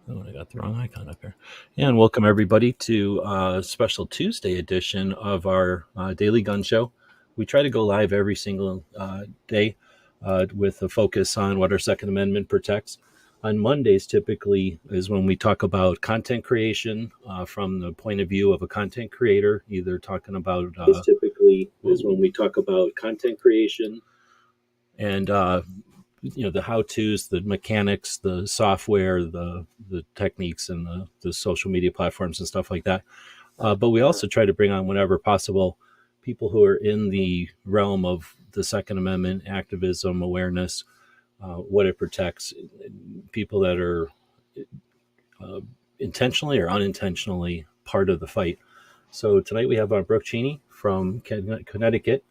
Oh, I got the wrong icon up here. And welcome everybody to a special Tuesday edition of our Daily Gun Show. We try to go live every single day with a focus on what our Second Amendment protects. On Mondays, typically, is when we talk about content creation from the point of view of a content creator, either talking about typically is when we talk about content creation and the how-tos, the mechanics, the software, the techniques, and the social media platforms and stuff like that. But we also try to bring on, whenever possible, people who are in the realm of the Second Amendment, activism, awareness, what it protects, people that are intentionally or unintentionally part of the fight. So tonight we have Brooke Cheney from Connecticut,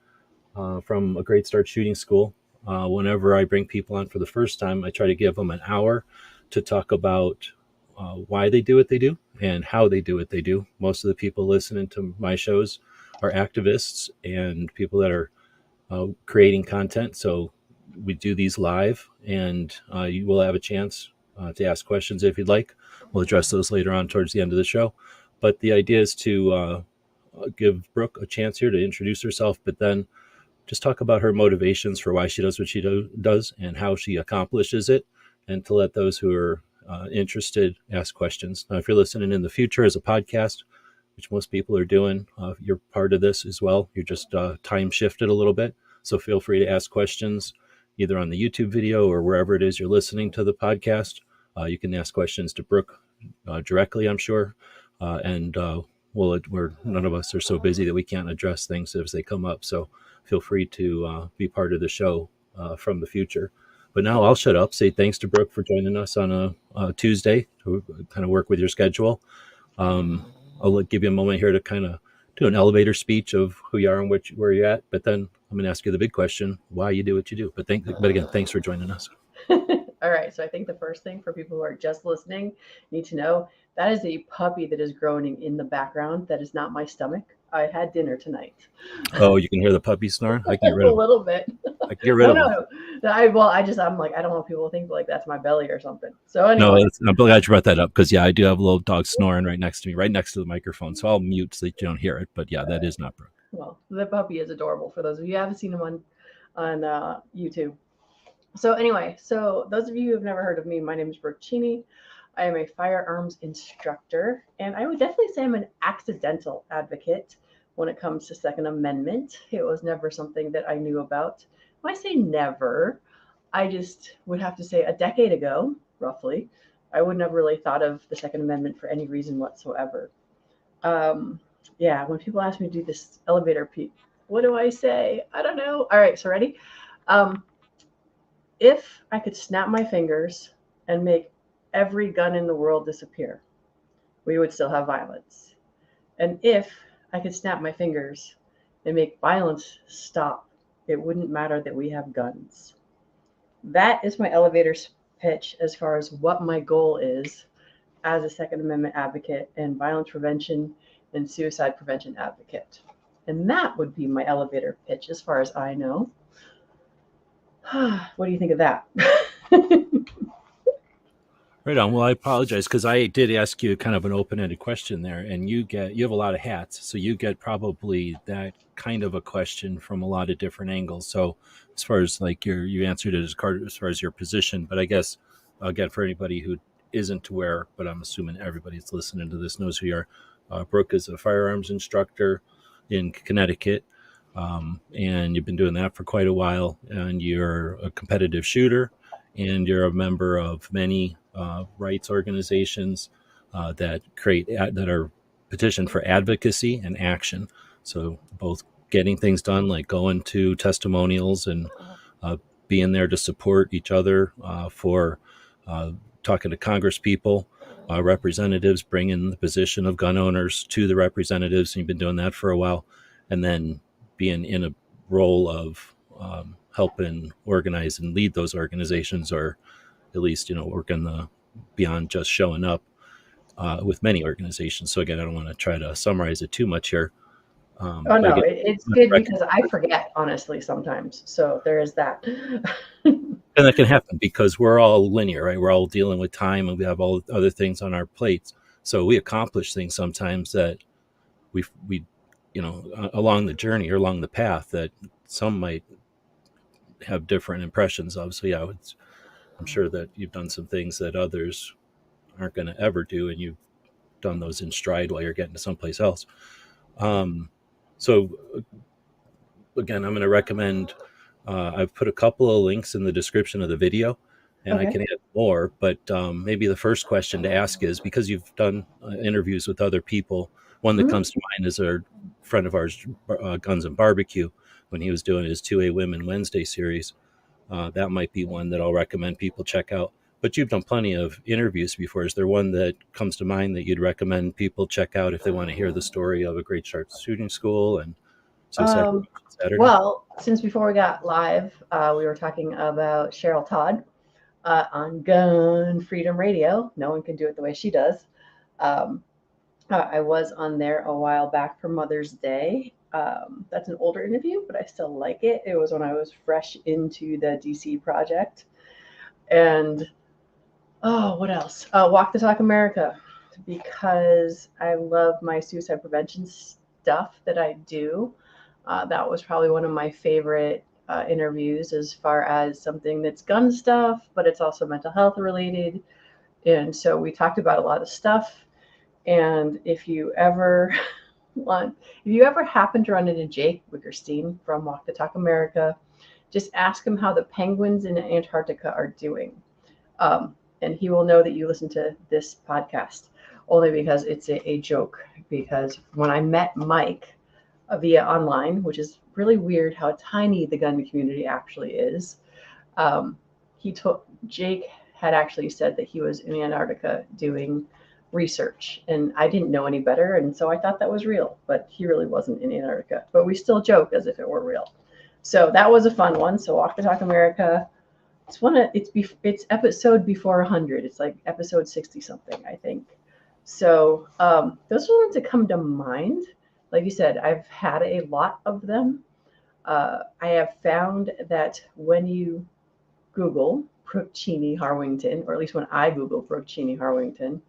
from a Great Start Shooting School. Whenever I bring people on for the first time, I try to give them an hour to talk about why they do what they do and how they do what they do. Most of the people listening to my shows are activists and people that are creating content. So we do these live, and you will have a chance to ask questions if you'd like. We'll address those later on towards the end of the show. But the idea is to give Brooke a chance here to introduce herself, but then just talk about her motivations for why she does what she does and how she accomplishes it, and to let those who are interested ask questions. Now, if you're listening in the future as a podcast, which most people are doing, you're part of this as well. You're just time shifted a little bit. So feel free to ask questions either on the YouTube video or wherever it is you're listening to the podcast. You can ask questions to Brooke directly, I'm sure. We're none of us are so busy that we can't address things as they come up. So feel free to be part of the show from the future. But now I'll shut up, say thanks to Brooke for joining us on a Tuesday to kind of work with your schedule. I'll give you a moment here to kind of do an elevator speech of who you are and where you're at. But then I'm going to ask you the big question, why you do what you do. But again, thanks for joining us. All right. So I think the first thing for people who are just listening need to know that is a puppy that is groaning in the background. That is not my stomach. I had dinner tonight. Oh, you can hear the puppy snoring? I can get rid of a little bit. I can get rid of them. No. I'm like, I don't want people to think like that's my belly or something. So anyway. No, I'm glad you brought that up because, yeah, I do have a little dog snoring right next to me, right next to the microphone. So I'll mute so that you don't hear it. But yeah, that is not Brooke. Well, the puppy is adorable for those of you who haven't seen him on YouTube. So anyway, so those of you who have never heard of me, my name is Brooke Cheney. I am a firearms instructor, and I would definitely say I'm an accidental advocate when it comes to Second Amendment. It was never something that I knew about. When I say never, I just would have to say a decade ago, roughly, I wouldn't have really thought of the Second Amendment for any reason whatsoever. When people ask me to do this elevator peak, what do I say? I don't know. All right, so ready? If I could snap my fingers and make every gun in the world disappear, we would still have violence. And if I could snap my fingers and make violence stop, it wouldn't matter that we have guns. That is my elevator pitch as far as what my goal is as a Second Amendment advocate and violence prevention and suicide prevention advocate. And that would be my elevator pitch as far as I know. What do you think of that? Right on. Well, I apologize because I did ask you kind of an open-ended question there, and you have a lot of hats, so you get probably that kind of a question from a lot of different angles. So as far as like you answered it as far as your position, but I guess again for anybody who isn't aware, but I'm assuming everybody that's listening to this knows who you are. Brooke is a firearms instructor in Connecticut. And you've been doing that for quite a while, and you're a competitive shooter, and you're a member of many rights organizations that are petitioned for advocacy and action. So both getting things done, like going to testimonials and being there to support each other for talking to Congress people, representatives, bringing the position of gun owners to the representatives. And you've been doing that for a while. And then being in a role of helping organize and lead those organizations, or at least, working beyond just showing up with many organizations. So again, I don't want to try to summarize it too much here. It's good because I forget, honestly, sometimes. So there is that. And that can happen because we're all linear, right? We're all dealing with time and we have all other things on our plates. So we accomplish things sometimes that we along the journey or along the path that some might have different impressions of. So yeah, I'm sure that you've done some things that others aren't going to ever do, and you've done those in stride while you're getting to someplace else. So again, I'm going to recommend. I've put a couple of links in the description of the video, and I Okay. can add more. But maybe the first question to ask is, because you've done interviews with other people. One that Mhm. comes to mind is a friend of ours, Guns and Barbecue, when he was doing his 2A Women Wednesday series. That might be one that I'll recommend people check out. But you've done plenty of interviews before. Is there one that comes to mind that you'd recommend people check out if they want to hear the story of a great start shooting school and suicide Um, prevention Saturday? well, since before we got live, we were talking about Cheryl Todd on Gun Freedom Radio. No one can do it the way she does. Um, I was on there a while back for Mother's Day. That's an older interview, but I still like it. It was when I was fresh into the DC project. And oh, what else? Walk the Talk America, because I love my suicide prevention stuff that I do. That was probably one of my favorite interviews as far as something that's gun stuff, but it's also mental health related. And so we talked about a lot of stuff. And if you ever if you ever happen to run into Jake Wickerstein from Walk the Talk America, just ask him how the penguins in Antarctica are doing. And he will know that you listen to this podcast only because it's a joke. Because when I met Mike via online, which is really weird how tiny the gun community actually is, um, he told Jake had actually said that he was in Antarctica doing research, and I didn't know any better, and so I thought that was real, but he really wasn't in Antarctica. But we still joke as if it were real. So that was a fun one. So Walk the Talk America. It's episode before 100. It's like episode 60 something, I think. So those are the ones that come to mind. Like you said, I've had a lot of them. I have found that when you Google Brooke Cheney Harwington, or at least when I Google Brooke Cheney Harwington,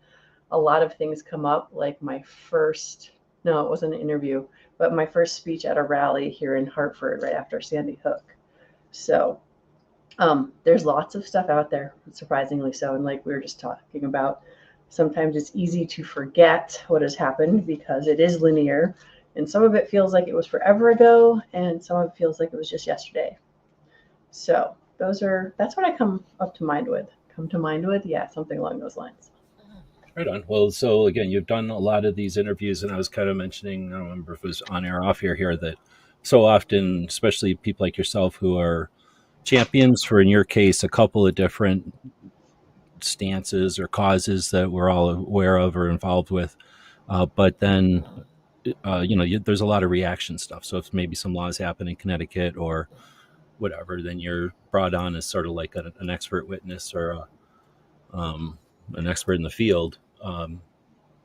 a lot of things come up. Like my first, no, it wasn't an interview, but my first speech at a rally here in Hartford right after Sandy Hook. So there's lots of stuff out there, surprisingly so. And like we were just talking about, sometimes it's easy to forget what has happened because it is linear. And some of it feels like it was forever ago, and some of it feels like it was just yesterday. So that's what I come to mind with. Yeah, something along those lines. Right on. Well, so again, you've done a lot of these interviews, and I was kind of mentioning, I don't remember if it was on air or off here, that so often, especially people like yourself who are champions for, in your case, a couple of different stances or causes that we're all aware of or involved with. But then, there's a lot of reaction stuff. So if maybe some laws happen in Connecticut or whatever, then you're brought on as sort of like an expert witness or an expert in the field.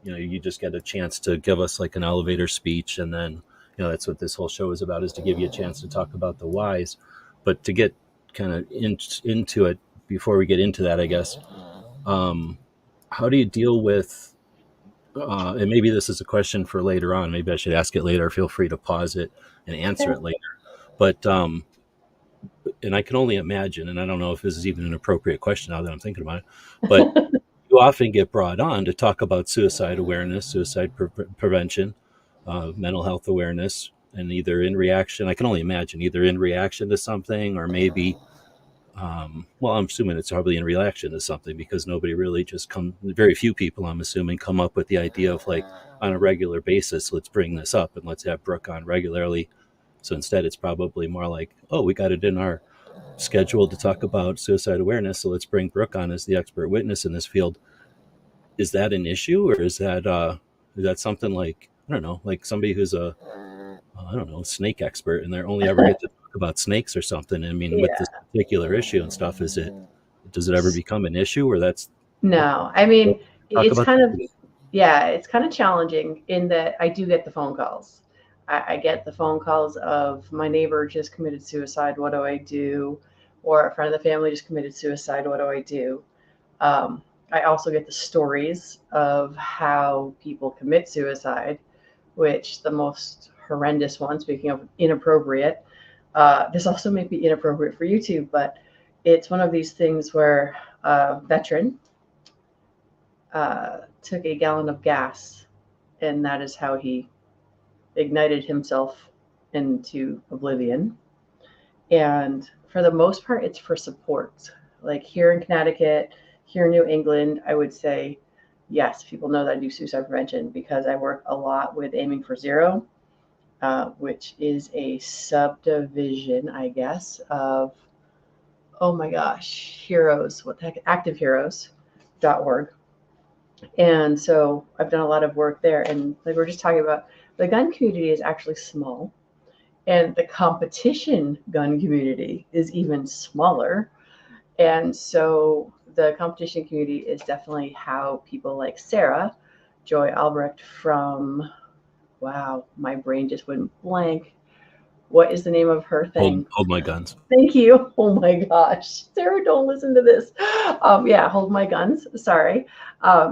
You just get a chance to give us like an elevator speech, and then that's what this whole show is about, is to give you a chance to talk about the whys. But to get kind of into it, before we get into that, I guess, how do you deal with and maybe this is a question for later on, maybe I should ask it later, feel free to pause it and answer Okay. it later. But and I can only imagine, and I don't know if this is even an appropriate question now that I'm thinking about it, but you often get brought on to talk about suicide awareness, suicide prevention, mental health awareness, and either in reaction, I can only imagine, either in reaction to something or maybe, well, I'm assuming it's probably in reaction to something, because nobody really very few people, I'm assuming, come up with the idea of like, on a regular basis, let's bring this up and let's have Brooke on regularly. So instead, it's probably more like, oh, we got it in our schedule to talk about suicide awareness, so let's bring Brooke on as the expert witness in this field. Is that an issue, or is that something like, I don't know, like somebody who's a I don't know, snake expert, and they only ever get to talk about snakes or something? I mean, with Yeah. this particular issue and stuff, does it ever become an issue where that's okay? No, I mean, Talk it's about kind of, that. yeah, it's kind of challenging in that I do get the phone calls. I get the phone calls of my neighbor just committed suicide. What do I do? or a friend of the family just committed suicide. What do I do? Um, I also get the stories of how people commit suicide, which the most horrendous one, speaking of inappropriate, this also may be inappropriate for YouTube, but it's one of these things where a veteran took a gallon of gas, and that is how he ignited himself into oblivion. And for the most part, it's for support. Like here in Connecticut, here in New England, I would say yes, people know that I do suicide prevention because I work a lot with Aiming for Zero, which is a subdivision, I guess, of, oh my gosh, Heroes, what the heck, activeheroes.org. And so I've done a lot of work there. And like we're just talking about, the gun community is actually small, and the competition gun community is even smaller. And so the competition community is definitely how people like Sarah Joy Albrecht from, wow, my brain just went blank. What is the name of her thing? Hold my guns. Thank you. Oh my gosh. Sarah, don't listen to this. Yeah, Hold My Guns. Sorry.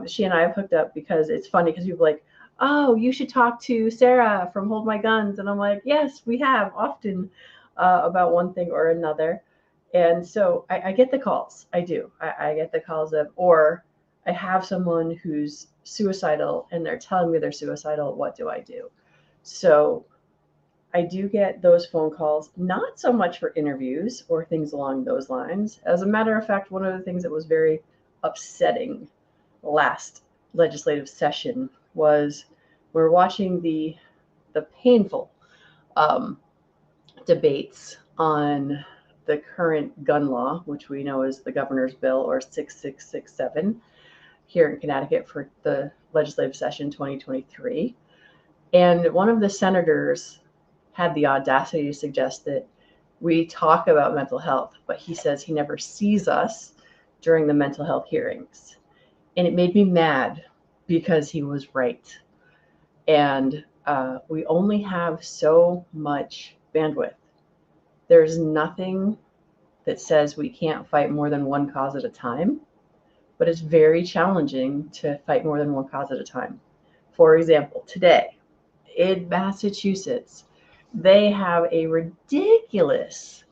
She and I have hooked up because it's funny because people are like, oh, you should talk to Sarah from Hold My Guns. And I'm like, yes, we have often about one thing or another. And so I get the calls. I do. I get the calls of, or I have someone who's suicidal and they're telling me they're suicidal. What do I do? So I do get those phone calls, not so much for interviews or things along those lines. As a matter of fact, one of the things that was very upsetting last legislative session was we're watching the painful um, debates on the current gun law, which we know is the governor's bill, or 6667, here in Connecticut for the legislative session 2023. And one of the senators had the audacity to suggest that we talk about mental health, but he says he never sees us during the mental health hearings. And it made me mad because he was right. And we only have so much bandwidth. There's nothing that says we can't fight more than one cause at a time, but it's very challenging to fight more than one cause at a time. For example, today in Massachusetts, they have a ridiculous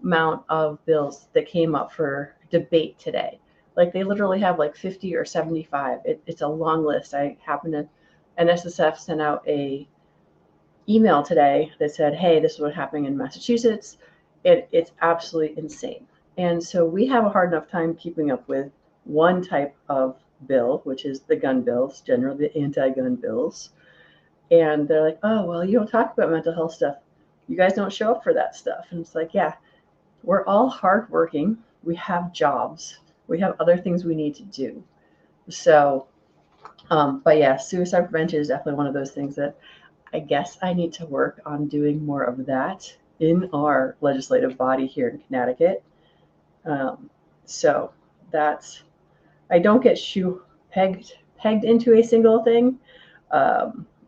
amount of bills that came up for debate today. Like they literally have like 50 or 75. It's a long list. I happen to, NSSF sent out a email today that said, hey, this is what's happening in Massachusetts. It's absolutely insane. And so we have a hard enough time keeping up with one type of bill, which is the gun bills, generally the anti-gun bills. And they're like, oh, well, you don't talk about mental health stuff. You guys don't show up for that stuff. And it's like, yeah, we're all hardworking. We have jobs. We have other things we need to do. So, but yeah, suicide prevention is definitely one of those things that I guess I need to work on doing more of that in our legislative body here in Connecticut. So that's, I don't get pegged into a single thing.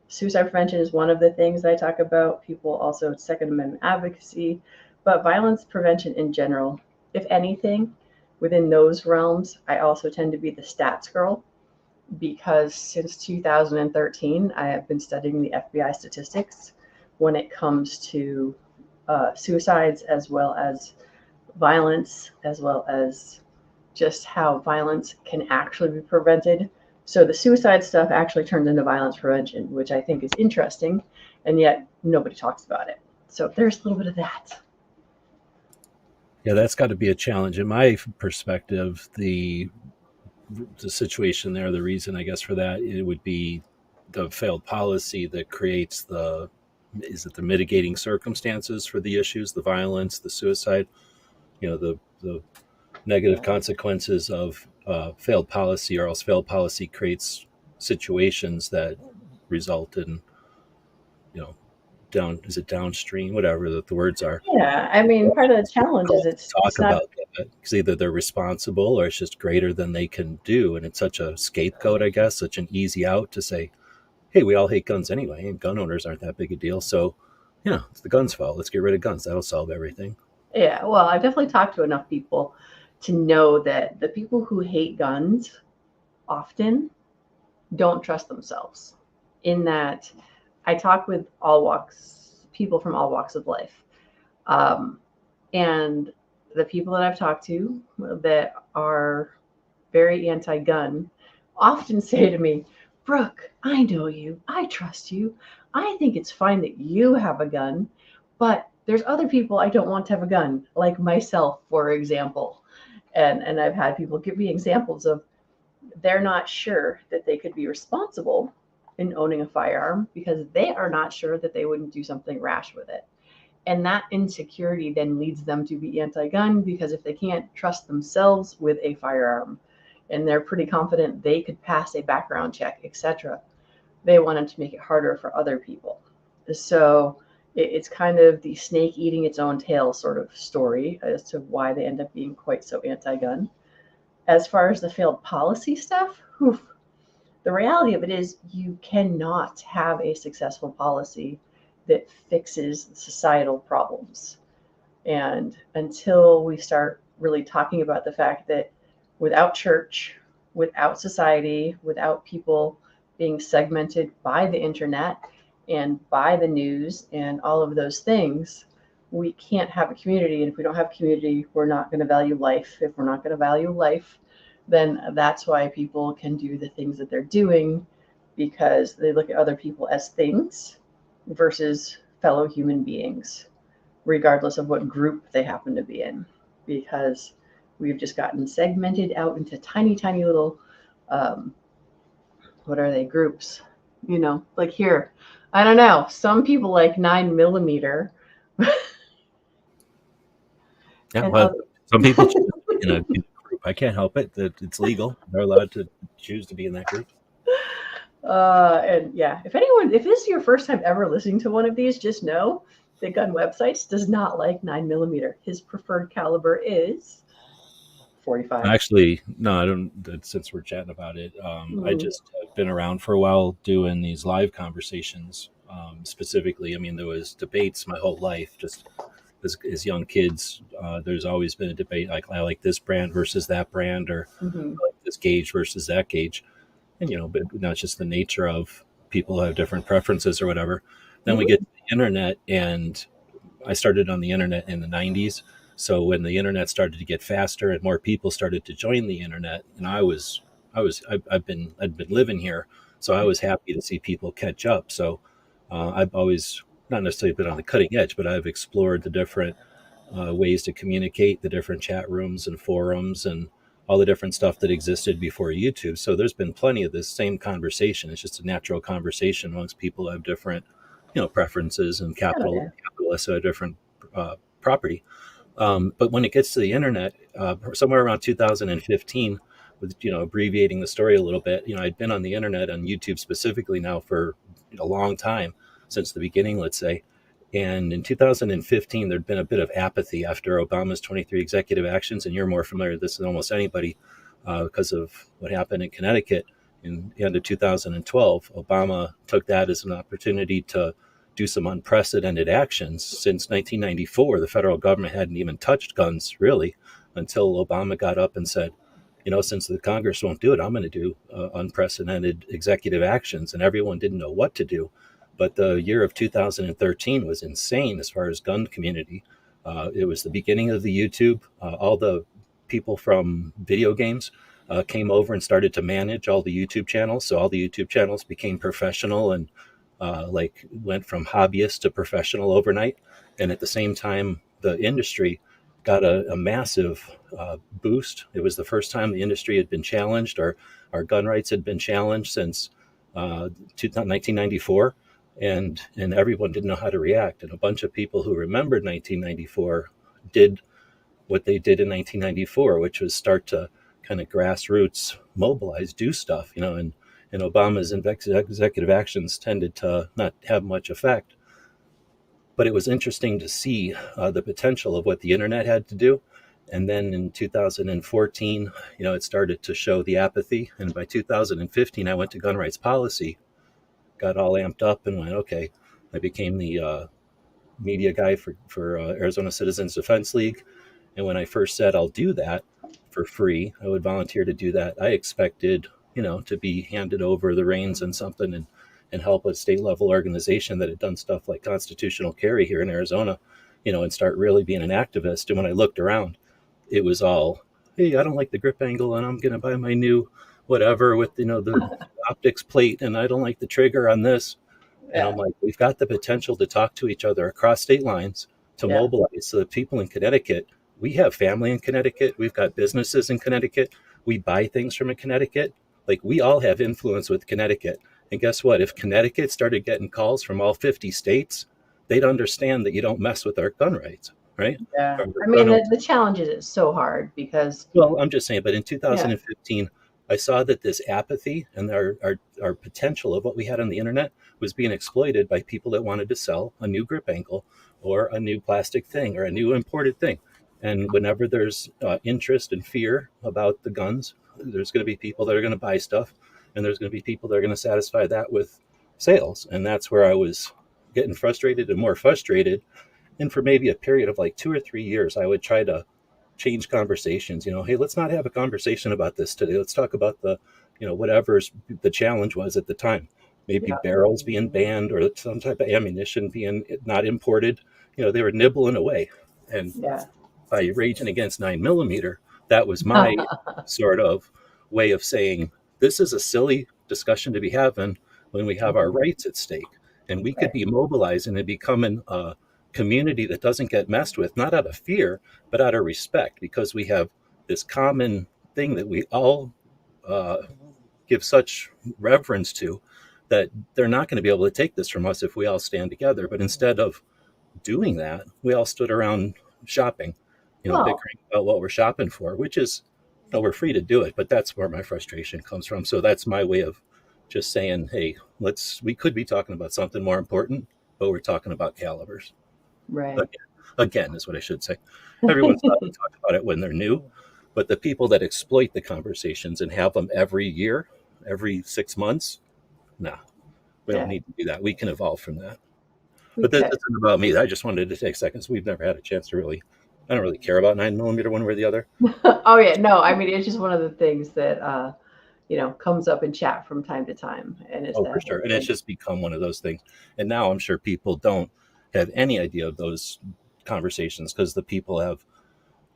Suicide prevention is one of the things I talk about. People also Second Amendment advocacy, but violence prevention in general, if anything, within those realms, I also tend to be the stats girl because since 2013, I have been studying the FBI statistics when it comes to suicides, as well as violence, as well as just how violence can actually be prevented. So the suicide stuff actually turns into violence prevention, which I think is interesting, and yet nobody talks about it. So there's a little bit of that. Yeah, that's got to be a challenge. In my perspective, the situation there, the reason I guess for that, it would be the failed policy that creates the mitigating circumstances for the issues, the violence, the suicide, the negative consequences of failed policy, or else failed policy creates situations that result in, downstream, whatever the words are. Yeah, I mean, part of the challenge is Talk it's not. about that because either they're responsible or it's just greater than they can do, and it's such a scapegoat, I guess, such an easy out to say, hey, we all hate guns anyway, and gun owners aren't that big a deal, so it's the guns' fault. Let's get rid of guns. That'll solve everything. Yeah, well, I've definitely talked to enough people to know that the people who hate guns often don't trust themselves. In that, I talk with all walks, people from all walks of life. Um, and the people that I've talked to that are very anti gun often say to me, Brooke, I know you. I trust you. I think it's fine that you have a gun, but there's other people I don't want to have a gun, like myself, for example. And I've had people give me examples of they're not sure that they could be responsible in owning a firearm because they are not sure that they wouldn't do something rash with it. And that insecurity then leads them to be anti gun because if they can't trust themselves with a firearm and they're pretty confident they could pass a background check, etc., they wanted to make it harder for other people. So it's kind of the snake eating its own tail sort of story as to why they end up being quite so anti gun. As far as the failed policy stuff, whew, the reality of it is you cannot have a successful policy that fixes societal problems. And until we start really talking about the fact that without church, without society, without people being segmented by the internet and by the news and all of those things, we can't have a community. And if we don't have community, we're not going to value life. If we're not going to value life, then that's why people can do the things that they're doing because they look at other people as things versus fellow human beings, regardless of what group they happen to be in, because we've just gotten segmented out into tiny, tiny little, um, what are they, groups? Like here, I don't know. Some people like 9 millimeter, Yeah, and well, other, some people choose to be in a group. I can't help it. That it's legal. They're allowed to choose to be in that group. and yeah, if this is your first time ever listening to one of these, just know that Gun Websites does not like 9 millimeter. His preferred caliber is 45. Actually, no, I don't. Since we're chatting about it, I Mm-hmm. just have been around for a while doing these live conversations. Specifically, I mean, there was debates my whole life. Just as young kids, there's always been a debate like I like this brand versus that brand, or Mm-hmm. I like this gauge versus that gauge, and but not just the nature of people who have different preferences or whatever. Then we Mm-hmm. get to the internet, and I started on the internet in the 90s. So when the internet started to get faster and more people started to join the internet, and I've been living here, so I was happy to see people catch up. So I've always not necessarily been on the cutting edge, but I've explored the different ways to communicate, the different chat rooms and forums, and all the different stuff that existed before YouTube. So there's been plenty of this same conversation. It's just a natural conversation amongst people who have different, preferences and Oh yeah. capitalists who have different property. But when it gets to the internet, somewhere around 2015, with abbreviating the story a little bit, I'd been on the internet on YouTube specifically now for a long time, since the beginning, let's say. And in 2015, there'd been a bit of apathy after Obama's 23 executive actions, and you're more familiar with this than almost anybody because of what happened in Connecticut in the end of 2012. Obama took that as an opportunity to do some unprecedented actions. Since 1994, the federal government hadn't even touched guns really until Obama got up and said, since the Congress won't do it, I'm going to do unprecedented executive actions. And everyone didn't know what to do. But the year of 2013 was insane as far as gun community. It was the beginning of the YouTube. All the people from video games came over and started to manage all the YouTube channels. So all the YouTube channels became professional and like went from hobbyist to professional overnight. And at the same time, the industry got a massive boost. It was the first time the industry had been challenged, or our gun rights had been challenged since 1994, and everyone didn't know how to react. And a bunch of people who remembered 1994 did what they did in 1994, which was start to kind of grassroots mobilize, do stuff, and Obama's executive actions tended to not have much effect. But it was interesting to see the potential of what the internet had to do. And then in 2014, it started to show the apathy. And by 2015, I went to gun rights policy, got all amped up, and went, okay. I became media guy for Arizona Citizens Defense League. And when I first said I'll do that for free, I would volunteer to do that, I expected, to be handed over the reins and something and help a state level organization that had done stuff like constitutional carry here in Arizona, and start really being an activist. And when I looked around, it was all, hey, I don't like the grip angle and I'm going to buy my new whatever with, the optics plate, and I don't like the trigger on this. And I'm Yeah. like, we've got the potential to talk to each other across state lines, to Yeah. mobilize so that people in Connecticut, we have family in Connecticut, we've got businesses in Connecticut, we buy things from in Connecticut. Like, we all have influence with Connecticut. And guess what? If Connecticut started getting calls from all 50 states, they'd understand that you don't mess with our gun rights, right? Yeah. Or I gun mean, owners. the challenge is it's so hard because, Well, I'm just saying, but in yeah, 2015, I saw that this apathy and our potential of what we had on the internet was being exploited by people that wanted to sell a new grip angle or a new plastic thing or a new imported thing. And whenever there's interest and fear about the guns, there's going to be people that are going to buy stuff, and there's going to be people that are going to satisfy that with sales. And that's where I was getting frustrated and more frustrated. And for maybe a period of like 2 or 3 years, I would try to change conversations. Hey, let's not have a conversation about this today. Let's talk about the, whatever's the challenge was at the time. Maybe yeah, barrels being banned or some type of ammunition being not imported. They were nibbling away. And yeah. by raging against 9mm, that was my sort of way of saying, this is a silly discussion to be having when we have our rights at stake. And we could Right. be mobilizing and becoming a community that doesn't get messed with, not out of fear, but out of respect, because we have this common thing that we all uh, give such reverence to, that they're not going to be able to take this from us if we all stand together. But instead of doing that, we all stood around shopping, Well, bickering about what we're shopping for, which is, we're free to do it, but that's where my frustration comes from. So that's my way of just saying, hey, we could be talking about something more important, but we're talking about calibers. right. Again, is what I should say. Everyone's allowed to talk about it when they're new, but the people that exploit the conversations and have them every year, every 6 months, nah, we don't Yeah. need to do that. We can evolve from that. But this Okay. isn't about me. I just wanted to take seconds. We've never had a chance to really, I don't really care about 9mm one way or the other. Oh yeah, no, I mean it's just one of the things that comes up in chat from time to time, and it's Oh, for that sure. whole And it's thing. just become one of those things. And now I'm sure people don't have any idea of those conversations because the people have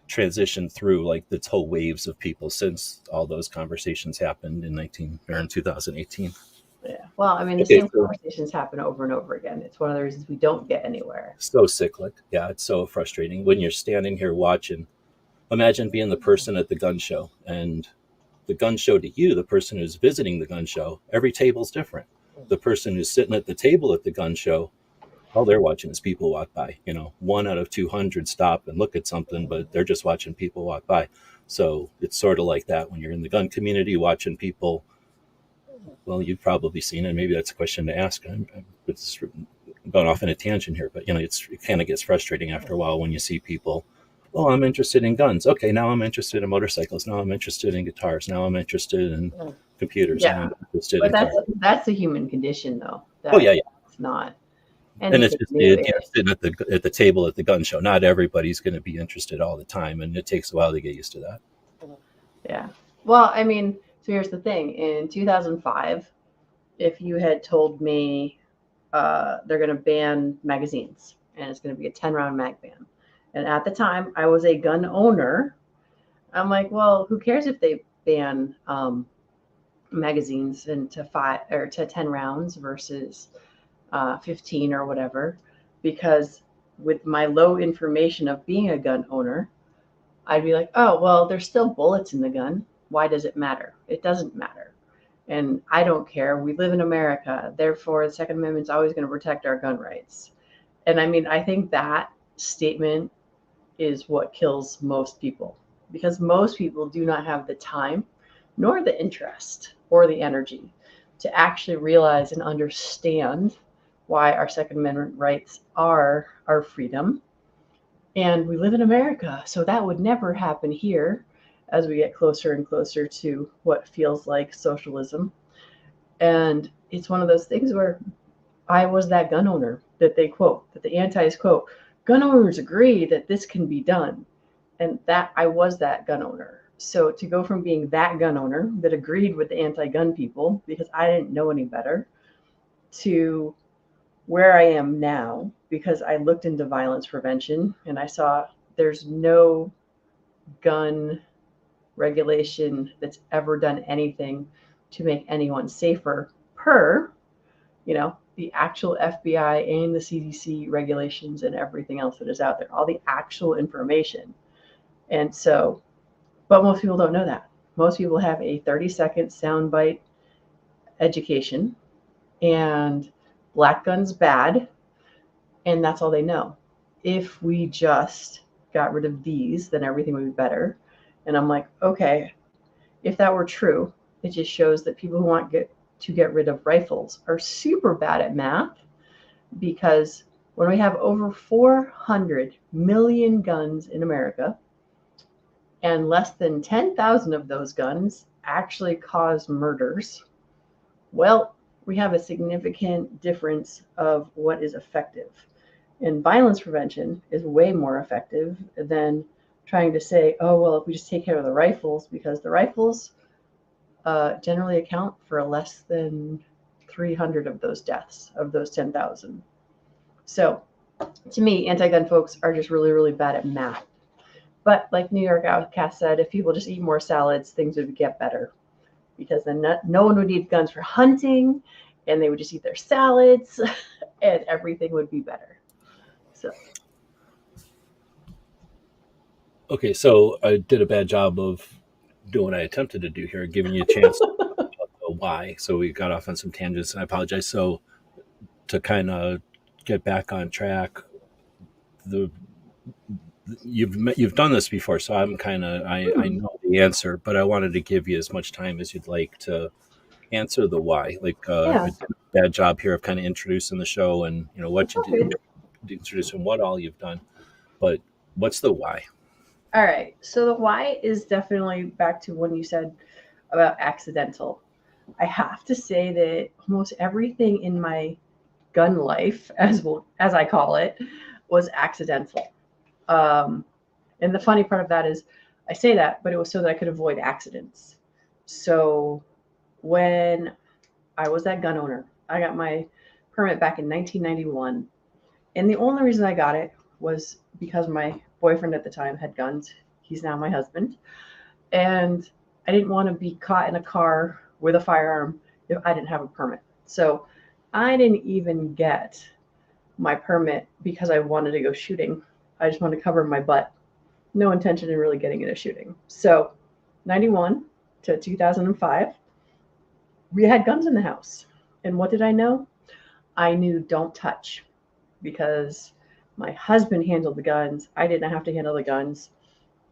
transitioned through like the whole waves of people since all those conversations happened in 2018. Yeah. Well, I mean the Okay, same so conversations happen over and over again. It's one of the reasons we don't get anywhere. so cyclic. Yeah, it's so frustrating when you're standing here watching. Imagine being the person at the gun show, and the gun show to you, the person who's visiting the gun show, every table's different. The person who's sitting at the table at the gun show, all they're watching is people walk by. 1 out of 200 stop and look at something, but they're just watching people walk by. So it's sort of like that when you're in the gun community watching people. Well, you've probably seen it. Maybe that's a question to ask. It's going off in a tangent here, but it kind of gets frustrating after a while when you see people. Oh, I'm interested in guns. Okay, now I'm interested in motorcycles. Now I'm interested in guitars. Now I'm interested in computers. Now Yeah, I'm interested but in cars. that's the human condition, though. Oh yeah, yeah. That's not And it's anything just the new. idea of sitting at the table at the gun show. Not everybody's going to be interested all the time, and it takes a while to get used to that. Yeah. Well, I mean, so here's the thing. In 2005, if you had told me they're going to ban magazines and it's going to be a 10-round mag ban, and at the time I was a gun owner, I'm like, well, who cares if they ban magazines into 10 rounds versus 15 or whatever? Because with my low information of being a gun owner, I'd be like, oh, well, there's still bullets in the gun. Why does it matter? It doesn't matter. And I don't care. We live in America. Therefore, the Second Amendment's always going to protect our gun rights. And I mean, I think that statement is what kills most people because most people do not have the time, nor the interest, or the energy to actually realize and understand why our Second Amendment rights are our freedom. And we live in America, so that would never happen here as we get closer and closer to what feels like socialism. And it's one of those things where I was that gun owner. that they quote, that the antis quote, gun owners agree that this can be done. And that I was that gun owner. So to go from being that gun owner that agreed with the anti-gun people because I didn't know any better to where I am now because I looked into violence prevention and I saw there's no gun regulation that's ever done anything to make anyone safer per, the actual FBI and the CDC regulations and everything else that is out there, all the actual information. And so, but most people don't know that. Most people have a 30-second soundbite education and black guns bad, and that's all they know. If we just got rid of these, then everything would be better. And I'm like, okay, if that were true, it just shows that people who want to get rid of rifles are super bad at math, because when we have over 400 million guns in America and less than 10,000 of those guns actually cause murders, well, we have a significant difference of what is effective. And violence prevention is way more effective than trying to say, oh, well, if we just take care of the rifles, because the rifles generally account for less than 300 of those deaths, of those 10,000. So to me, anti-gun folks are just really, really bad at math. But like New York Outcast said, if people just eat more salads, things would get better. Because then no one would need guns for hunting, and they would just eat their salads, and everything would be better. So. Okay, so I did a bad job of doing what I attempted to do here, giving you a chance to why. So we got off on some tangents, and I apologize. So to kind of get back on track, the you've done this before, so I'm kind of I know the answer, but I wanted to give you as much time as you'd like to answer the why. Like I Yeah. did a bad job here of kind of introducing the show and what you Okay. do, introducing what all you've done, but what's the why? All right. So the why is definitely back to when you said about accidental. I have to say that almost everything in my gun life, as I call it, was accidental. Um, and the funny part of that is, I say that, but it was so that I could avoid accidents. So when I was that gun owner, I got my permit back in 1991, and the only reason I got it was because my boyfriend at the time had guns. He's now my husband. And I didn't want to be caught in a car with a firearm if I didn't have a permit. So I didn't even get my permit because I wanted to go shooting. I just wanted to cover my butt. No intention in really getting into shooting. So 91 to 2005, we had guns in the house. And what did I know? I knew don't touch, because my husband handled the guns. I didn't have to handle the guns.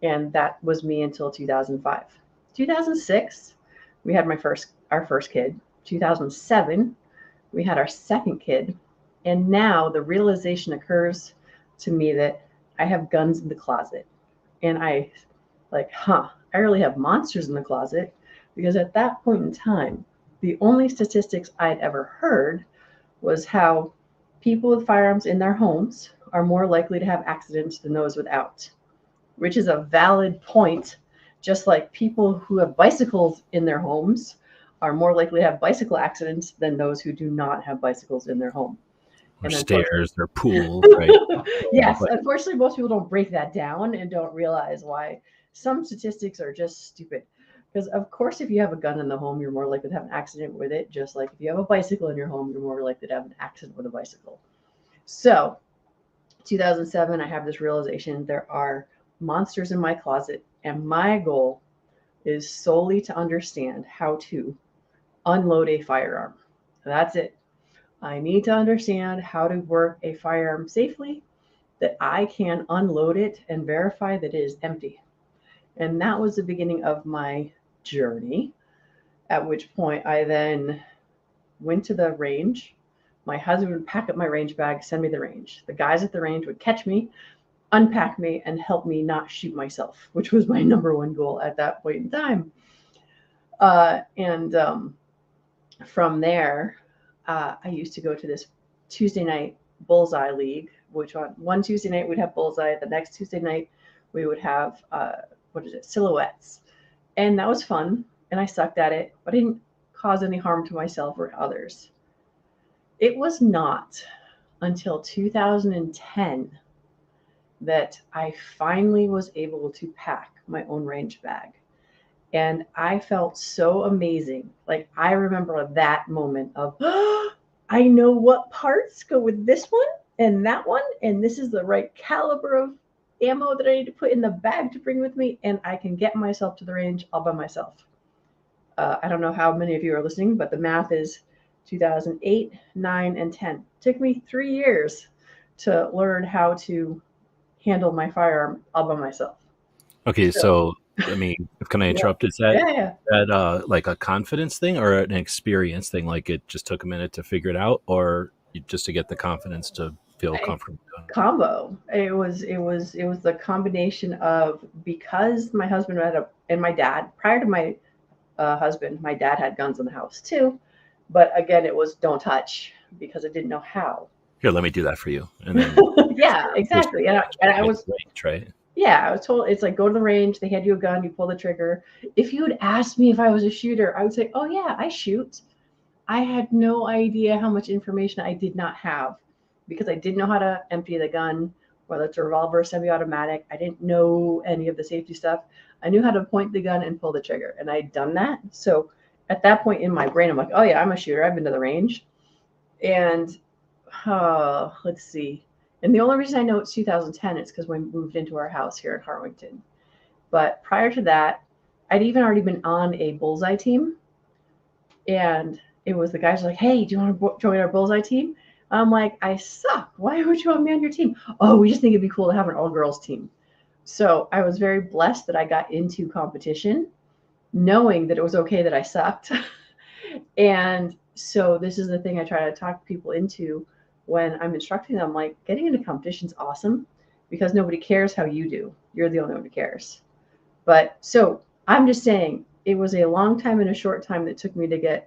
And that was me until 2005. 2006, we had our first kid. 2007, we had our second kid. And now the realization occurs to me that I have guns in the closet. And I I really have monsters in the closet, because at that point in time, the only statistics I'd ever heard was how people with firearms in their homes are more likely to have accidents than those without, which is a valid point. Just like people who have bicycles in their homes are more likely to have bicycle accidents than those who do not have bicycles in their home. Or And stairs or pool, right? yes, unfortunately, most people don't break that down and don't realize why some statistics are just stupid. Because, of course, if you have a gun in the home, you're more likely to have an accident with it. Just like if you have a bicycle in your home, you're more likely to have an accident with a bicycle. So, 2007, I have this realization there are monsters in my closet, and my goal is solely to understand how to unload a firearm. That's it. I need to understand how to work a firearm safely, that I can unload it and verify that it is empty. And that was the beginning of my journey, at which point I then went to the range. My husband would pack up my range bag, send me the range. The guys at the range would catch me, unpack me, and help me not shoot myself, which was my number one goal at that point in time. And from there, I used to go to this Tuesday night Bullseye League, which on one Tuesday night we'd have Bullseye. The next Tuesday night we would have Silhouettes, and that was fun. And I sucked at it, but I didn't cause any harm to myself or others. It was not until 2010 that I finally was able to pack my own range bag. And I felt so amazing. Like, I remember that moment of, oh, I know what parts go with this one, and this is the right caliber of ammo that I need to put in the bag to bring with me, and I can get myself to the range all by myself. I don't know how many of you are listening, but the math is 2008, 9, and 10. It took me 3 years to learn how to handle my firearm all by myself. Okay, So, so I mean, can I yeah, interrupt? Is that yeah, yeah. like a confidence thing or an experience thing? Like it just took a minute to figure it out, or just to get the confidence to feel I, comfortable doing it? combo. It was the combination of, because my husband and my dad, prior to my husband, my dad had guns in the house too, but again, it was don't touch because I didn't know how. Here, let me do that for you, and then Yeah, here's exactly. your And badge. and Put I you at was, the range, right? yeah, I was told it's like, go to the range. They hand you a gun, you pull the trigger. If you had asked me if I was a shooter, I would say, oh yeah, I shoot. I had no idea how much information I did not have because I didn't know how to empty the gun, whether it's a revolver or semi-automatic. I didn't know any of the safety stuff. I knew how to point the gun and pull the trigger, and I'd done that. So at that point in my brain, I'm like, oh yeah, I'm a shooter. I've been to the range. And let's see. And the only reason I know it's 2010 is because we moved into our house here in Harwington. But prior to that, I'd even already been on a bullseye team, and it was the guys like, "Hey, do you want to join our bullseye team?" I'm like, "I suck. Why would you want me on your team?" "Oh, we just think it'd be cool to have an all girls team." So I was very blessed that I got into competition, knowing that it was okay that I sucked. And so this is the thing I try to talk people into when I'm instructing them. Like, getting into competition is awesome because nobody cares how you do. You're the only one who cares. But so I'm just saying, it was a long time and a short time that took me to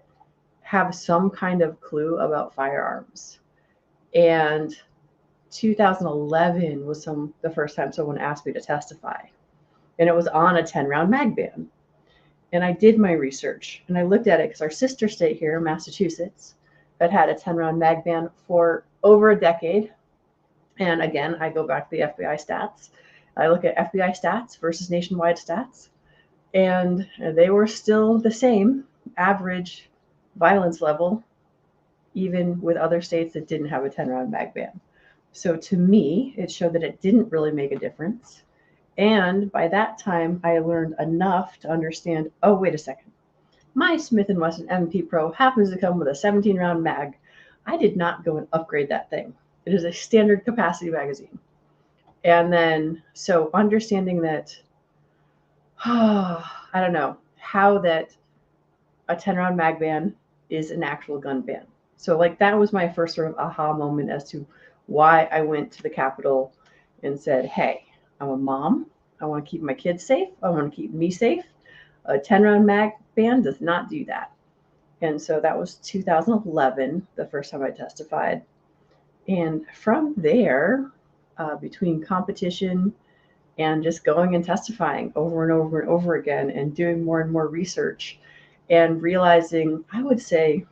have some kind of clue about firearms. And 2011 was the first time someone asked me to testify, and it was on a 10-round mag ban. And I did my research and I looked at it because our sister state here, Massachusetts, had a 10-round mag ban for over a decade. And again, I go back to the FBI stats. I look at FBI stats versus nationwide stats, and they were still the same average violence level, even with other states that didn't have a 10-round mag ban. So to me, it showed that it didn't really make a difference. And by that time, I learned enough to understand, oh, wait a second. My Smith & Wesson MP Pro happens to come with a 17-round mag. I did not go and upgrade that thing. It is a standard capacity magazine. And then, so understanding that, I don't know, how that a 10-round mag ban is an actual gun ban. So, like, that was my first sort of aha moment as to why I went to the Capitol and said, hey, I'm a mom. I want to keep my kids safe. I want to keep me safe. A 10-round mag ban does not do that. And so that was 2011, the first time I testified. And from there, between competition and just going and testifying over and over and over again and doing more and more research and realizing, I would say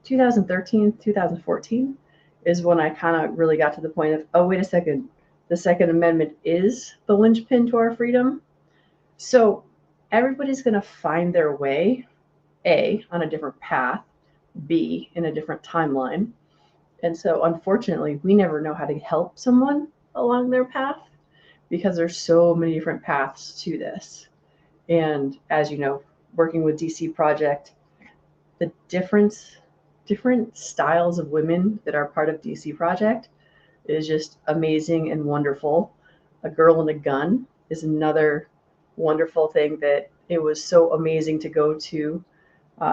2013, 2014 is when I kind of really got to the point of, oh, wait a second, the Second Amendment is the linchpin to our freedom. So everybody's going to find their way, A, on a different path, B, in a different timeline. And so unfortunately, we never know how to help someone along their path because there's so many different paths to this. And as you know, working with DC Project, the different styles of women that are part of DC Project is just amazing and wonderful. A Girl and a Gun is another wonderful thing that it was so amazing to go to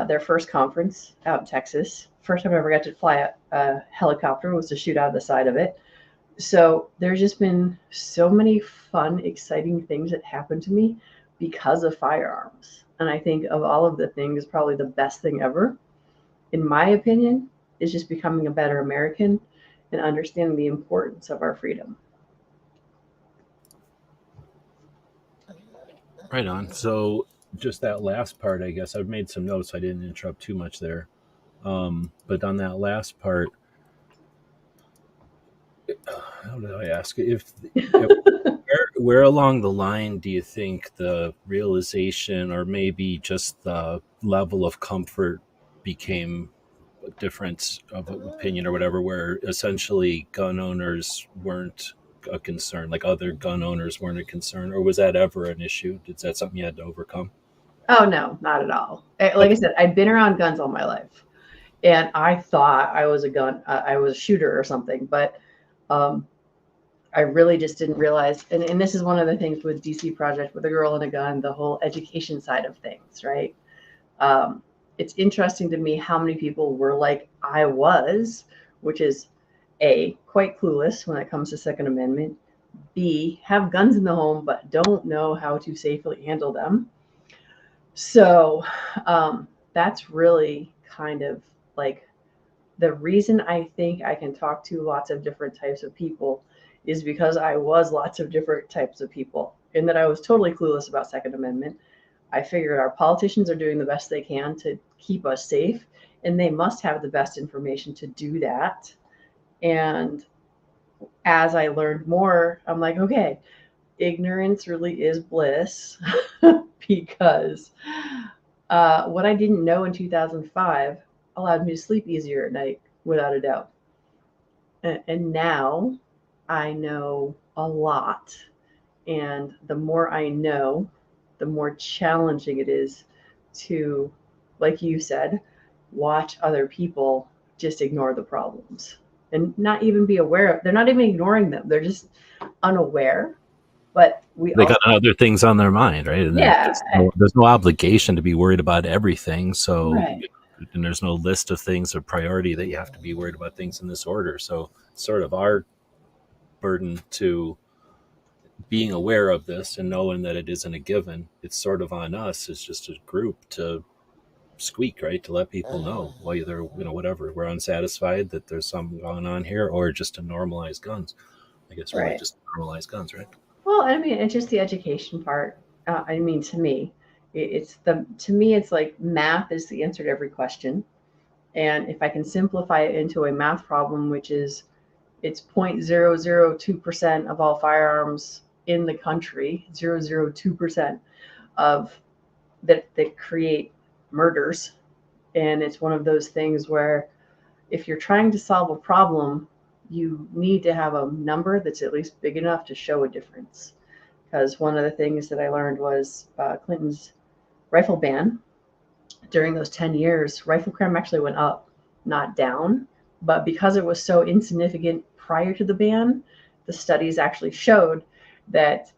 their first conference out in Texas. First time I ever got to fly a helicopter was to shoot out of the side of it. So there's just been so many fun, exciting things that happened to me because of firearms. And I think of all of the things, probably the best thing ever, in my opinion, is just becoming a better American and understanding the importance of our freedom. Right on. So just that last part, I guess I've made some notes. I didn't interrupt too much there. But on that last part, how did I ask if where along the line do you think the realization or maybe just the level of comfort became a difference of opinion or whatever, where essentially gun owners weren't a concern, like other gun owners weren't a concern, or was that ever an issue? Is that something you had to overcome? Oh, no, not at all. Like I Okay. said, I've been around guns all my life, and I thought I was I was a shooter or something, but um, I really just didn't realize. And this is one of the things with DC Project, with a girl and a gun, the whole education side of things, right? Um, it's interesting to me how many people were like I was, which is A, quite clueless when it comes to Second Amendment, B, have guns in the home but don't know how to safely handle them. So that's really kind of like the reason I think I can talk to lots of different types of people is because I was lots of different types of people, and that I was totally clueless about Second Amendment. I figured our politicians are doing the best they can to keep us safe, and they must have the best information to do that. And as I learned more, I'm like, okay, ignorance really is bliss because what I didn't know in 2005 allowed me to sleep easier at night, without a doubt. And now I know a lot. And the more I know, the more challenging it is to, like you said, watch other people just ignore the problems and not even be aware of. They're not even ignoring them. They're just unaware. But we They also, got other things on their mind, right? And yeah, there's no obligation to be worried about everything. So, right, and there's no list of things of priority that you have to be worried about things in this order. So, sort of our burden to being aware of this and knowing that it isn't a given. It's sort of on us as just a group to squeak, right? To let people know whether, whatever, we're unsatisfied that there's something going on here, or just to normalize guns. I guess really right. just normalize guns, right? Well, I mean, it's just the education part. I mean, to me, it's like math is the answer to every question. And if I can simplify it into a math problem, which is it's 0.002% of all firearms in the country, 0.002% of that create murders. And it's one of those things where if you're trying to solve a problem, you need to have a number that's at least big enough to show a difference. Because one of the things that I learned was Clinton's rifle ban. During those 10 years, rifle crime actually went up, not down. But because it was so insignificant prior to the ban, the studies actually showed that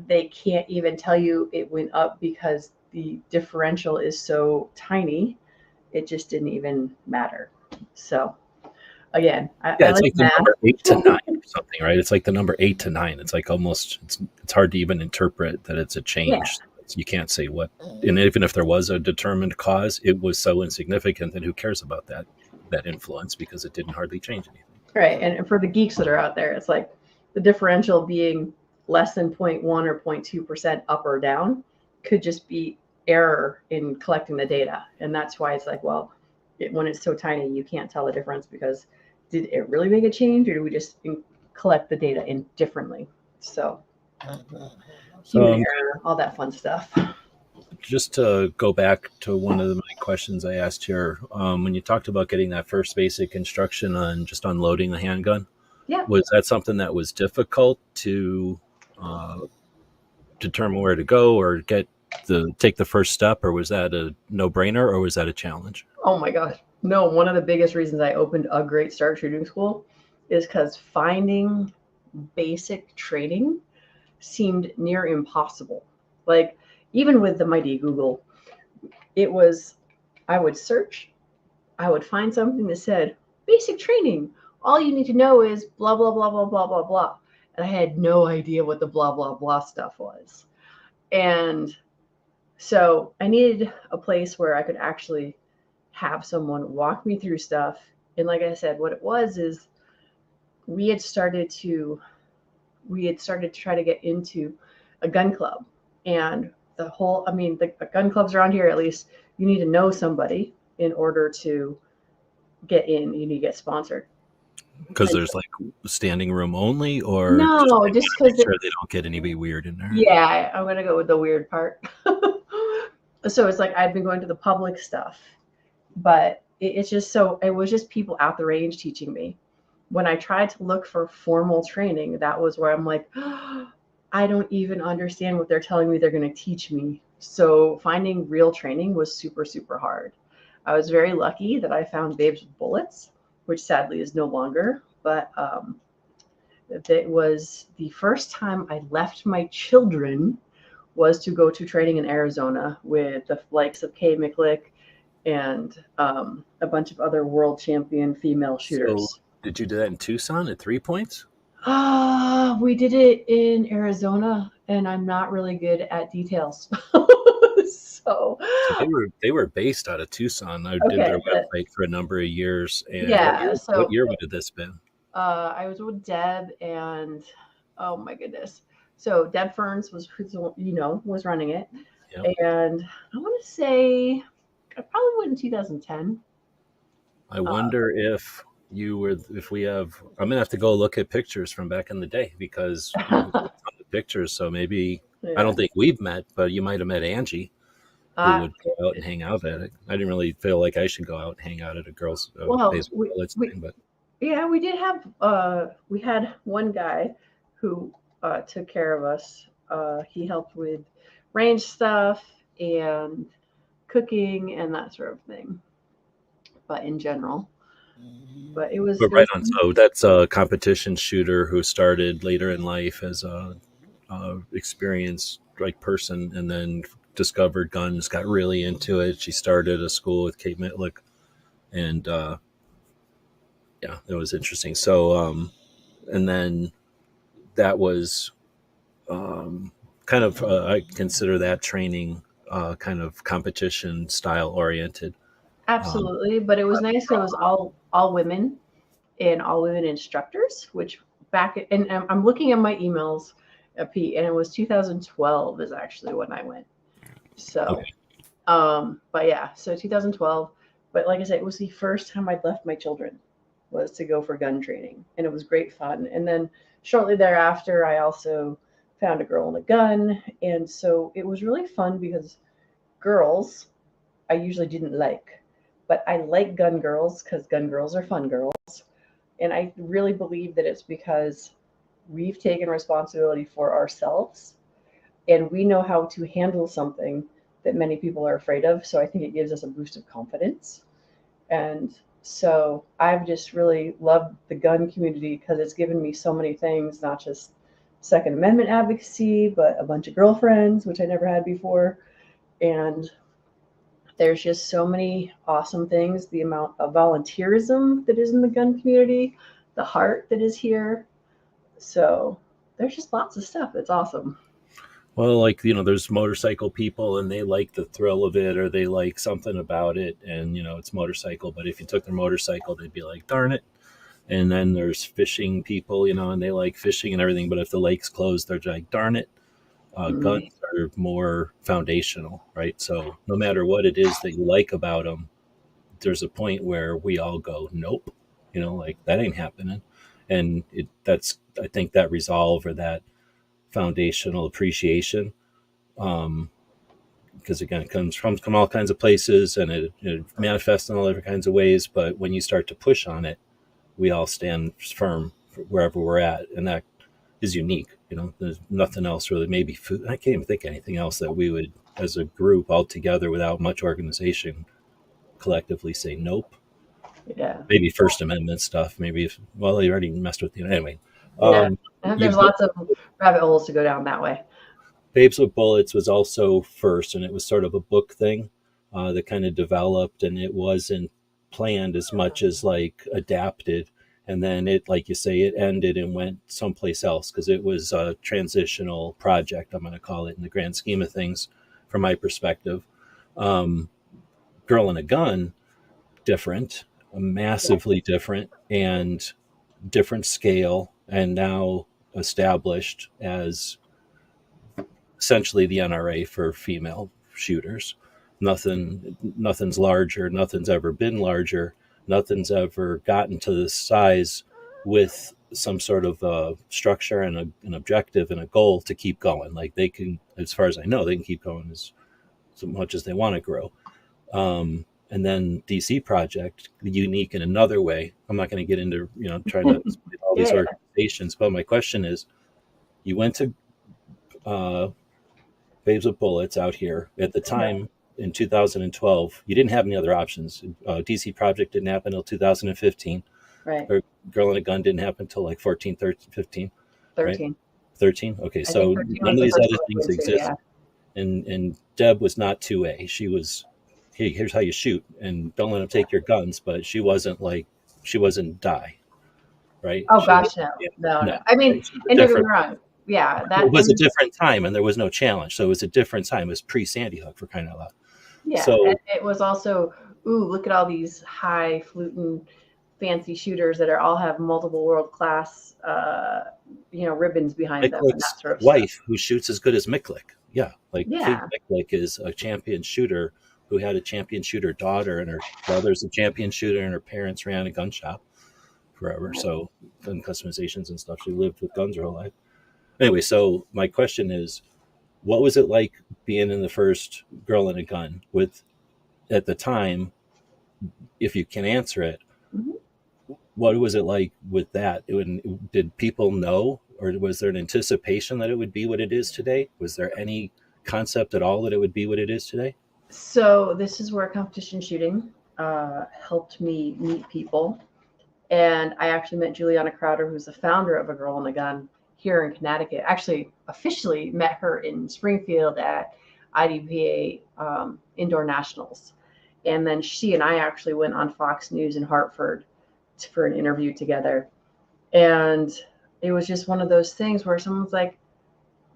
they can't even tell you it went up because the differential is so tiny. It just didn't even matter. So, again, Yeah, I it's like like the math. number 8 to 9 or something, right? It's like the number 8 to 9. It's like almost it's hard to even interpret that it's a Yeah, change. You can't say what, and even if there was a determined cause, it was so insignificant. Then who cares about that influence because it didn't hardly change anything. right. And for the geeks that are out there, it's like the differential being less than 0.1 or 0.2% up or down could just be error in collecting the data. And that's why it's like, well, when it's so tiny, you can't tell the difference because did it really make a change or do we just collect the data indifferently? So, human Um, error, all that fun stuff. just to go back to one of my questions I asked here, when you talked about getting that first basic instruction on just unloading the handgun, Yeah. was that something that was difficult to uh, determine where to go or take the first step, or was that a no brainer, or was that a challenge? Oh my gosh. No, one of the biggest reasons I opened a great start shooting school is because finding basic training seemed near impossible. Like, even with the mighty Google, it was, I would search, I would find something that said, basic training. All you need to know is blah, blah, blah, blah, blah, blah, blah. And I had no idea what the blah, blah, blah stuff was. And so I needed a place where I could actually have someone walk me through stuff. And like I said, what it was is we had started to try to get into a gun club. And the whole, I mean, the gun clubs around here, at least, you need to know somebody in order to get in. You need to get sponsored. Because And there's like standing room only, or just no, they just want to make because, sure they don't get anybody weird in there. yeah, I'm going to go with the weird part. So it's like I've been going to the public stuff, but it's just so, it was just people at the range teaching me. When I tried to look for formal training, that was where I'm like, oh, I don't even understand what they're telling me they're going to teach me. So finding real training was super, super hard. I was very lucky that I found Babes with Bullets, which sadly is no longer, but it was the first time I left my children was to go to training in Arizona with the likes of Kay Micklick and a bunch of other world champion female So shooters. did you do that in Tucson at 3 points? We did it in Arizona, and I'm not really good at details. So, So they were based out of Tucson. I did their okay, website for a number of years. And what yeah. year? What So, year would have this been? I was with Deb, and oh my goodness. So Deb Ferns was was running it, Yep. and I want to say I probably went in 2010. I Uh, wonder if you were. If we have, I'm gonna have to go look at pictures from back in the day because you have tons of pictures. So maybe I yeah. don't think we've met, but you might have met Angie, who Uh, would go out and hang out at it. I didn't really feel like I should go out and hang out at a girls' well, baseball bullets thing, but yeah, we did have we had one guy who took care of us. He helped with range stuff and cooking and that sort of thing. But in general, but but it right was on. So that's a competition shooter who started later in life as a experienced like person, and then discovered guns, got really into it. She started a school with Kate Mitlick, and yeah, it was interesting. So and then that was um, kind of I consider that training kind of competition style oriented. Um, absolutely, but it was nice because it was all women and all women instructors, which and I'm looking at my emails, Pete, and it was 2012 is actually when I went. So, okay. but yeah, so 2012. But like I said, it was the first time I'd left my children was to go for gun training, and it was great fun. And then shortly thereafter, I also found a girl and a gun, and so it was really fun because girls I usually didn't like, but I like gun girls because gun girls are fun girls, and I really believe that it's because we've taken responsibility for ourselves and we know how to handle something that many people are afraid of. So I think it gives us a boost of confidence. And so I've just really loved the gun community because it's given me so many things, not just Second Amendment advocacy, but a bunch of girlfriends, which I never had before. And there's just so many awesome things. The amount of volunteerism that is in the gun community, the heart that is here. So there's just lots of stuff that's awesome. Well, like there's motorcycle people, and they like the thrill of it, or they like something about it, and it's motorcycle. But if you took their motorcycle, they'd be like, "Darn it!" And then there's fishing people, and they like fishing and everything. But if the lake's closed, they're like, "Darn it!" Mm, Guns are more foundational, right? So no matter what it is that you like about them, there's a point where we all go, "Nope," like that ain't happening. And that's I think that resolve, or that foundational appreciation, um, because again, it comes from all kinds of places, and it manifests in all different kinds of ways. But when you start to push on it, we all stand firm wherever we're at, and that is unique. There's nothing else really. Maybe food. I can't even think of anything else that we would, as a group, all together without much organization, collectively say nope. yeah. Maybe First Amendment stuff. Maybe if well, they already messed with you anyway. Yeah. Um, And you there's lots of rabbit holes to go down that way. Babes with Bullets was also first, and it was sort of a book thing that kind of developed, and it wasn't planned as much as like adapted. And then it, like you say, it ended and went someplace else because it was a transitional project, I'm going to call it, in the grand scheme of things, from my perspective. Um, Girl and a Gun, different, massively different. And different scale, and now established as essentially the NRA for female shooters. Nothing's larger. Nothing's ever been larger. Nothing's ever gotten to this size with some sort of structure and an objective and a goal to keep going. Like they can, as far as I know, they can keep going as much as they want to grow. And then DC Project, unique in another way. I'm not going to get into trying to explain all these Yeah. organizations, but my question is, you went to Babes with Bullets out here at the time in 2012. You didn't have any other options. DC Project didn't happen until 2015. Right. Or Girl in a Gun didn't happen until like 14, 13, 15. 13. Right? 13? Okay, I so think 13 none was of the these first other one things I went to, exist. yeah. And Deb was not 2A. She was, hey, here's how you shoot, and don't let them take your guns. But she wasn't die, right? Oh She was, gosh, no, yeah, no, no. no. I mean, Right? She was and don't get me different. wrong. Yeah, It was a and different time, and there was no challenge. So it was a different time. It was pre-Sandy Hook, for crying out loud. yeah, So and it was also, ooh, look at all these highfalutin, fancy shooters that all have multiple world class, ribbons behind them and Miklik's that sort of stuff. wife, who shoots as good as Miklik. Yeah, like Fig Yeah, Miklik is a champion shooter who had a champion shooter daughter, and her brother's a champion shooter, and her parents ran a gun shop forever. So gun customizations and stuff. She lived with guns her whole life. Anyway, so my question is, what was it like being in the first Girl in a Gun with, at the time, if you can answer it, mhm. what was it like with that? Did people know, or was there an anticipation that it would be what it is today? Was there any concept at all that it would be what it is today? So this is where competition shooting helped me meet people. And I actually met Juliana Crowder, who's the founder of A Girl in a Gun here in Connecticut. Actually, officially met her in Springfield at IDPA Indoor Nationals. And then she and I actually went on Fox News in Hartford for an interview together. And it was just one of those things where someone's like,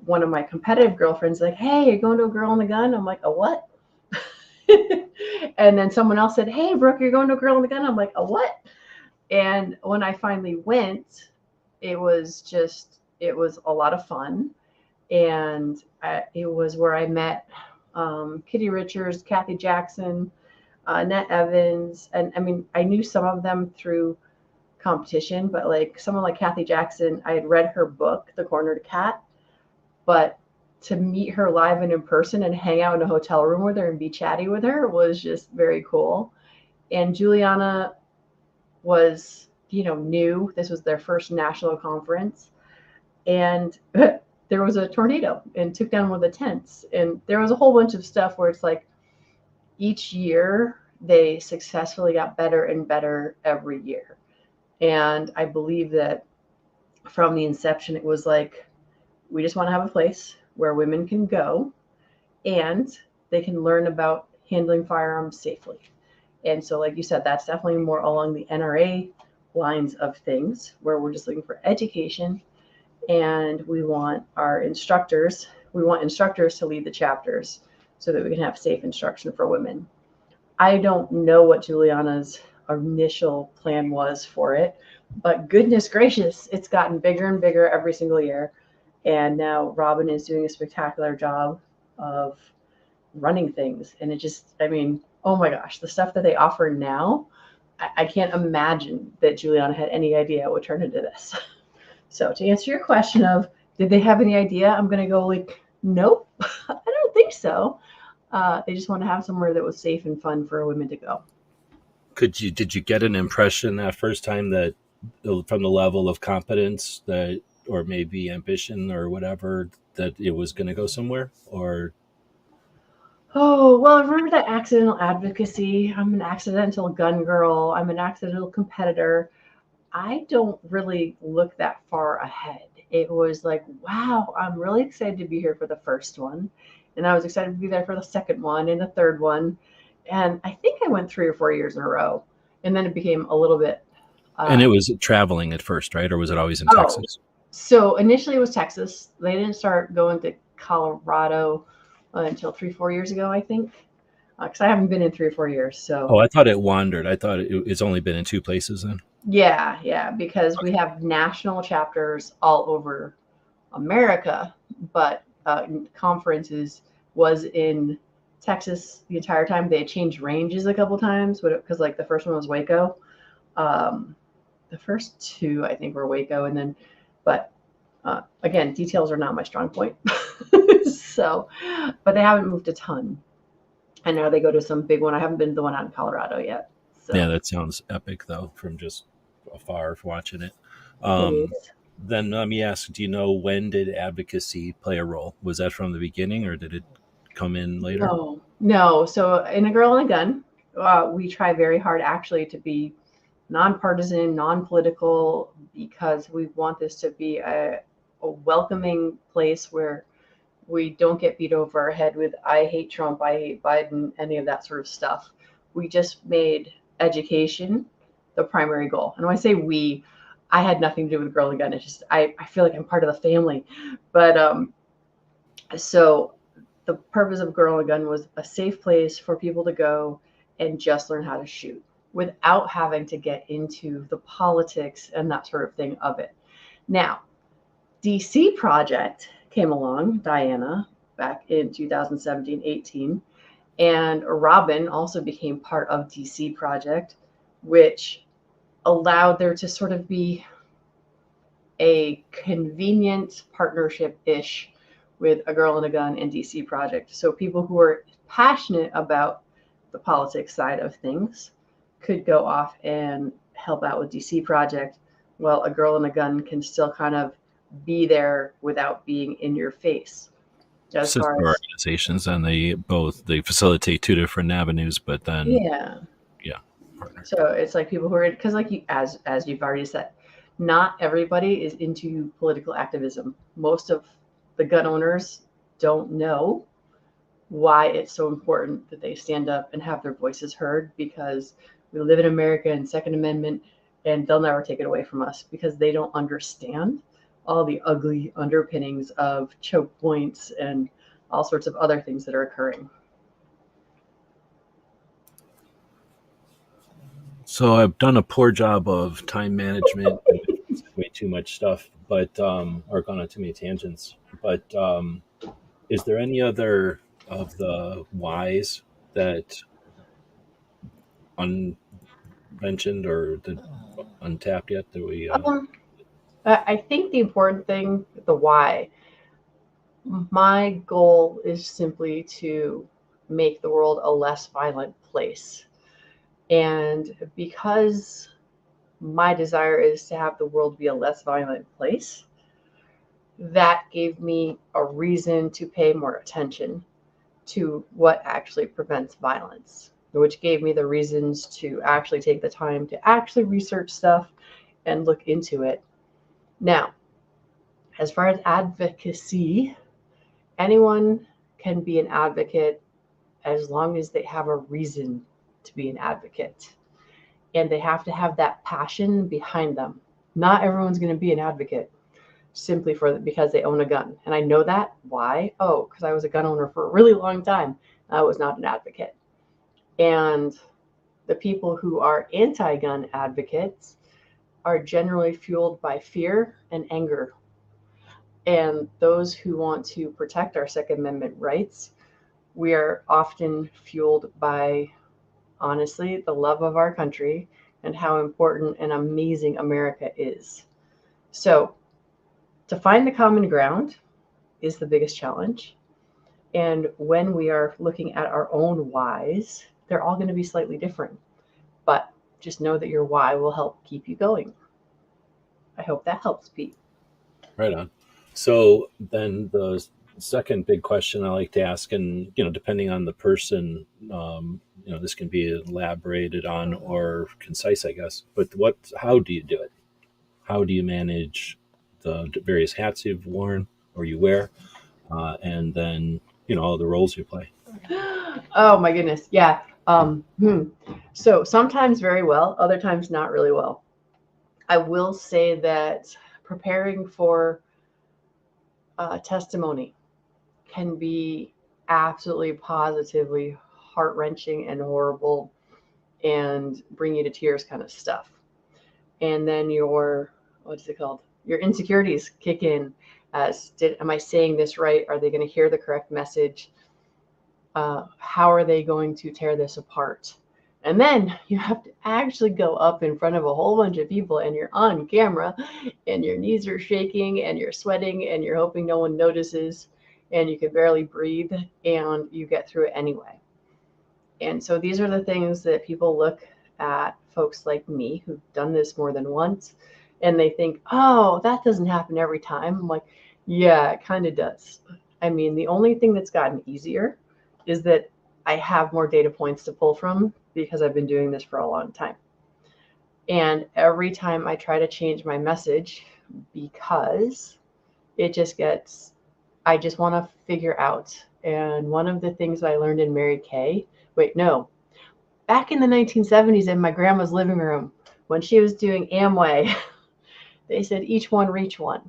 one of my competitive girlfriends, like, hey, you're going to A Girl in a Gun? I'm like, a what? And then someone else said, hey, Brooke, you're going to A Girl in a Gun? I'm like, a what? And when I finally went, it was a lot of fun. And it was where I met Kitty Richards, Kathy Jackson, Annette Evans. And I mean, I knew some of them through competition, but like someone like Kathy Jackson, I had read her book, The Cornered Cat, but to meet her live and in person and hang out in a hotel room with her and be chatty with her was just very cool. And Juliana was, new. This was their first national conference. And there was a tornado and took down one of the tents. And there was a whole bunch of stuff where it's like each year they successfully got better and better every year. And I believe that from the inception, it was like, we just want to have a place where women can go and they can learn about handling firearms safely. And so, like you said, that's definitely more along the NRA lines of things, where we're just looking for education, and we want instructors to lead the chapters so that we can have safe instruction for women. I don't know what Juliana's initial plan was for it, but goodness gracious, it's gotten bigger and bigger every single year. And now Robin is doing a spectacular job of running things. And it just, I mean, oh my gosh, the stuff that they offer now, I can't imagine that Juliana had any idea it would turn into this. So to answer your question of, did they have any idea? I'm going to go like, nope, I don't think so. They just want to have somewhere that was safe and fun for women to go. Did you get an impression that first time that from the level of competence that, or maybe ambition or whatever, that it was going to go somewhere? Or Oh, well, I remember that accidental advocacy. I'm an accidental gun girl. I'm an accidental competitor. I don't really look that far ahead. It was like, wow, I'm really excited to be here for the first one. And I was excited to be there for the second one and the third one. And I think I went 3 or 4 years in a row. And then it became a little bit. And it was traveling at first, right? Or was it always in Oh, Texas? so initially it was Texas. They didn't start going to Colorado until 3, 4 years ago, I think. Because I haven't been in 3 or 4 years. So Oh, I thought it wandered. I thought it's only been in two places then. Yeah, because we Okay. have national chapters all over America, but conferences was in Texas the entire time. They had changed ranges a couple times, because like the first one was Waco. Um, the first two I think were Waco, and then, but again, details are not my strong point. So, but they haven't moved a ton. I know they go to some big one. I haven't been to the one out in Colorado yet. Yeah, So that sounds epic though, from just afar watching it. it Um, is. then let me ask: do you know when did advocacy play a role? Was that from the beginning, or did it come in later? No. So in A Girl and a Gun, we try very hard actually to be nonpartisan, non-political, because we want this to be a welcoming place where we don't get beat over our head with "I hate Trump, I hate Biden," any of that sort of stuff. We just made education the primary goal. And when I say we, I had nothing to do with Girl and Gun. It's just I feel like I'm part of the family. But so the purpose of Girl and Gun was a safe place for people to go and just learn how to shoot without having to get into the politics and that sort of thing of it. Now, DC Project came along, Diana, back in 2017-18, and Robin also became part of DC Project, which allowed there to sort of be a convenient partnership ish with A Girl and a Gun and DC Project. So people who are passionate about the politics side of things could go off and help out with DC Project, while A Girl and a Gun can still kind of be there without being in your face. As Sister far as, organizations, and they facilitate two different avenues, but then yeah. yeah, partner. So it's like people who are, because like you, as you've already said, not everybody is into political activism. Most of the gun owners don't know why it's so important that they stand up and have their voices heard, because we live in America and Second Amendment, and they'll never take it away from us because they don't understand all the ugly underpinnings of choke points and all sorts of other things that are occurring. So I've done a poor job of time management, way too much stuff, but or gone on too many tangents. But is there any other of the whys that unmentioned or that untapped yet that we? Um, I think the important thing, the why, my goal is simply to make the world a less violent place. And because my desire is to have the world be a less violent place, that gave me a reason to pay more attention to what actually prevents violence, which gave me the reasons to actually take the time to actually research stuff and look into it. Now, as far as advocacy, anyone can be an advocate as long as they have a reason to be an advocate. And they have to have that passion behind them. Not everyone's going to be an advocate simply because they own a gun. And I know that. Why? Oh, because I was a gun owner for a really long time. I was not an advocate. And the people who are anti gun advocates are generally fueled by fear and anger. And those who want to protect our Second Amendment rights, we are often fueled by, honestly, the love of our country and how important and amazing America is. So, to find the common ground is the biggest challenge. And when we are looking at our own whys, they're all going to be slightly different. But just know that your why will help keep you going. I hope that helps, Pete. Right on. So then the second big question I like to ask, and depending on the person, this can be elaborated on or concise, I guess. But how do you do it? How do you manage the various hats you've worn or you wear, and then all the roles you play? Oh my goodness. Yeah. So sometimes very well, other times not really well. I will say that preparing for testimony can be absolutely positively heart wrenching and horrible and bring you to tears kind of stuff. and then your, what's it called? Your insecurities kick in. Am I saying this right? Are they going to hear the correct message? How are they going to tear this apart? And then you have to actually go up in front of a whole bunch of people and you're on camera and your knees are shaking and you're sweating and you're hoping no one notices and you can barely breathe and you get through it anyway. And so these are the things that people look at folks like me who've done this more than once and they think, oh, that doesn't happen every time. I'm like, yeah, it kind of does. I mean, the only thing that's gotten easier is that I have more data points to pull from because I've been doing this for a long time. And every time I try to change my message, because it just gets, I just want to figure out. And one of the things I learned in Mary Kay, back in the 1970s in my grandma's living room, when she was doing Amway, they said, each one reach one.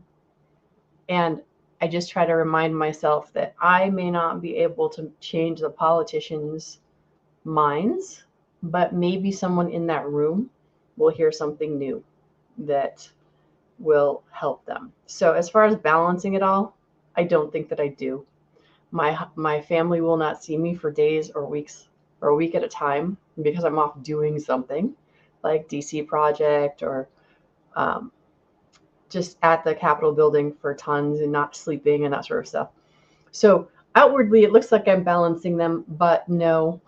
And I just try to remind myself that I may not be able to change the politicians' minds, but maybe someone in that room will hear something new that will help them. So as far as balancing it all, I don't think that I do. My family will not see me for days or weeks or a week at a time because I'm off doing something like DC project or um, just at the Capitol building for tons and not sleeping and that sort of stuff. So outwardly, it looks like I'm balancing them, but no,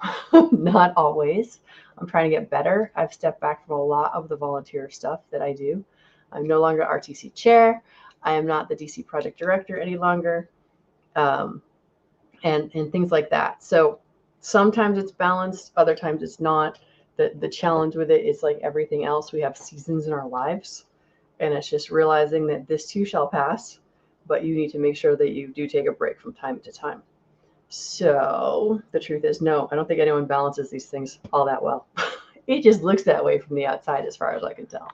not always. I'm trying to get better. I've stepped back from a lot of the volunteer stuff that I do. I'm no longer RTC chair. I am not the DC project director any longer, and things like that. So sometimes it's balanced, other times it's not. The challenge with it is like everything else. We have seasons in our lives, and it's just realizing that this too shall pass, but you need to make sure that you do take a break from time to time. So the truth is, no, I don't think anyone balances these things all that well. It just looks that way from the outside, as far as I can tell.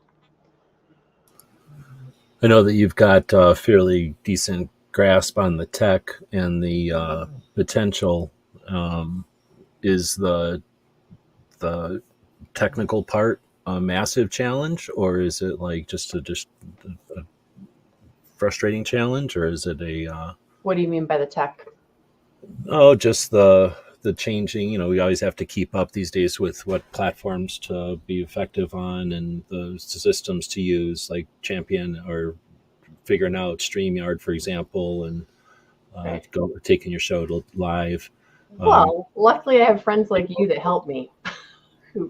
I know that you've got a fairly decent grasp on the tech and the potential. Is the technical part a massive challenge, or is it like just a frustrating challenge, or is it a What do you mean by the tech? just the changing? We always have to keep up these days with what platforms to be effective on and the systems to use, like Champion or figuring out StreamYard, for example, and Right. taking your show to live. Um, Well, luckily I have friends like you that help me.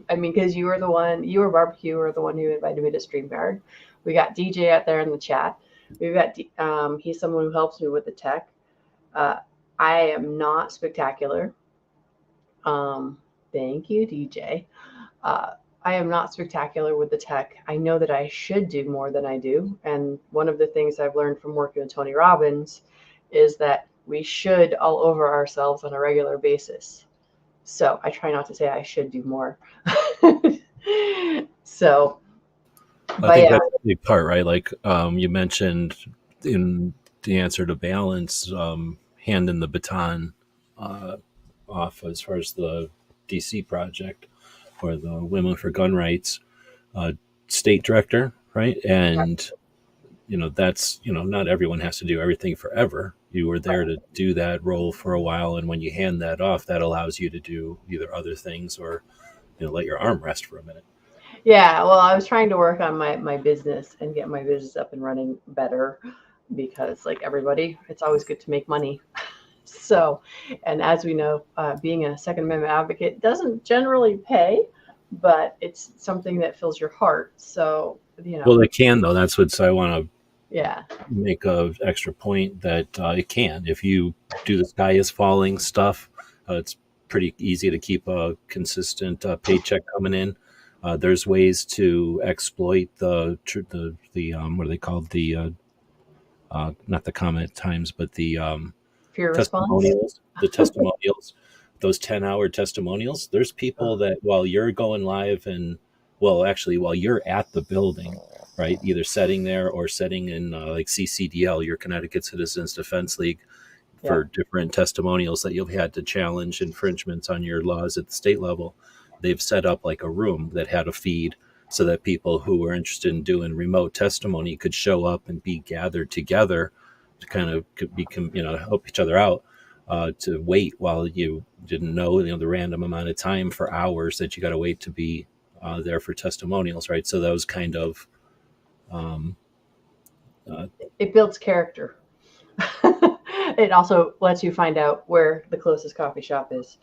I mean, because you were barbecue, were the one who invited me to StreamYard. We got DJ out there in the chat. We've got he's someone who helps me with the tech. Uh, I am not spectacular. Thank you, DJ. Uh, I am not spectacular with the tech. I know that I should do more than I do. And one of the things I've learned from working with Tony Robbins is that we should all over ourselves on a regular basis. So I try not to say I should do more. So, I but think yeah, that's a big part, right? Like you mentioned in the answer to balance, handing the baton uh, off as far as the DC project or the Women for Gun Rights uh, state director, right? And that's not everyone has to do everything forever. You were there to do that role for a while, and when you hand that off, that allows you to do either other things or let your arm rest for a minute. yeah. Well, I was trying to work on my business and get my business up and running better because, like everybody, it's always good to make money. So, and as we know, being a Second Amendment advocate doesn't generally pay, but it's something that fills your heart. So, Well, it can though. That's what I want to yeah, make a extra point that it can. If you do the sky is falling stuff, it's pretty easy to keep a consistent paycheck coming in. There's ways to exploit the what are they called, the not the comment times, but the fear response. testimonials, those 10-hour testimonials. There's people that while you're going live and, well, actually, while you're at the building, right, either setting there or setting in like CCDL, your Connecticut Citizens Defense League, Yeah, for different testimonials that you've had to challenge infringements on your laws at the state level, they've set up like a room that had a feed so that people who were interested in doing remote testimony could show up and be gathered together to kind of become, help each other out, to wait while you didn't know, the random amount of time for hours that you got to wait to be there for testimonials, right? So that was kind of um, It builds character. It also lets you find out where the closest coffee shop is.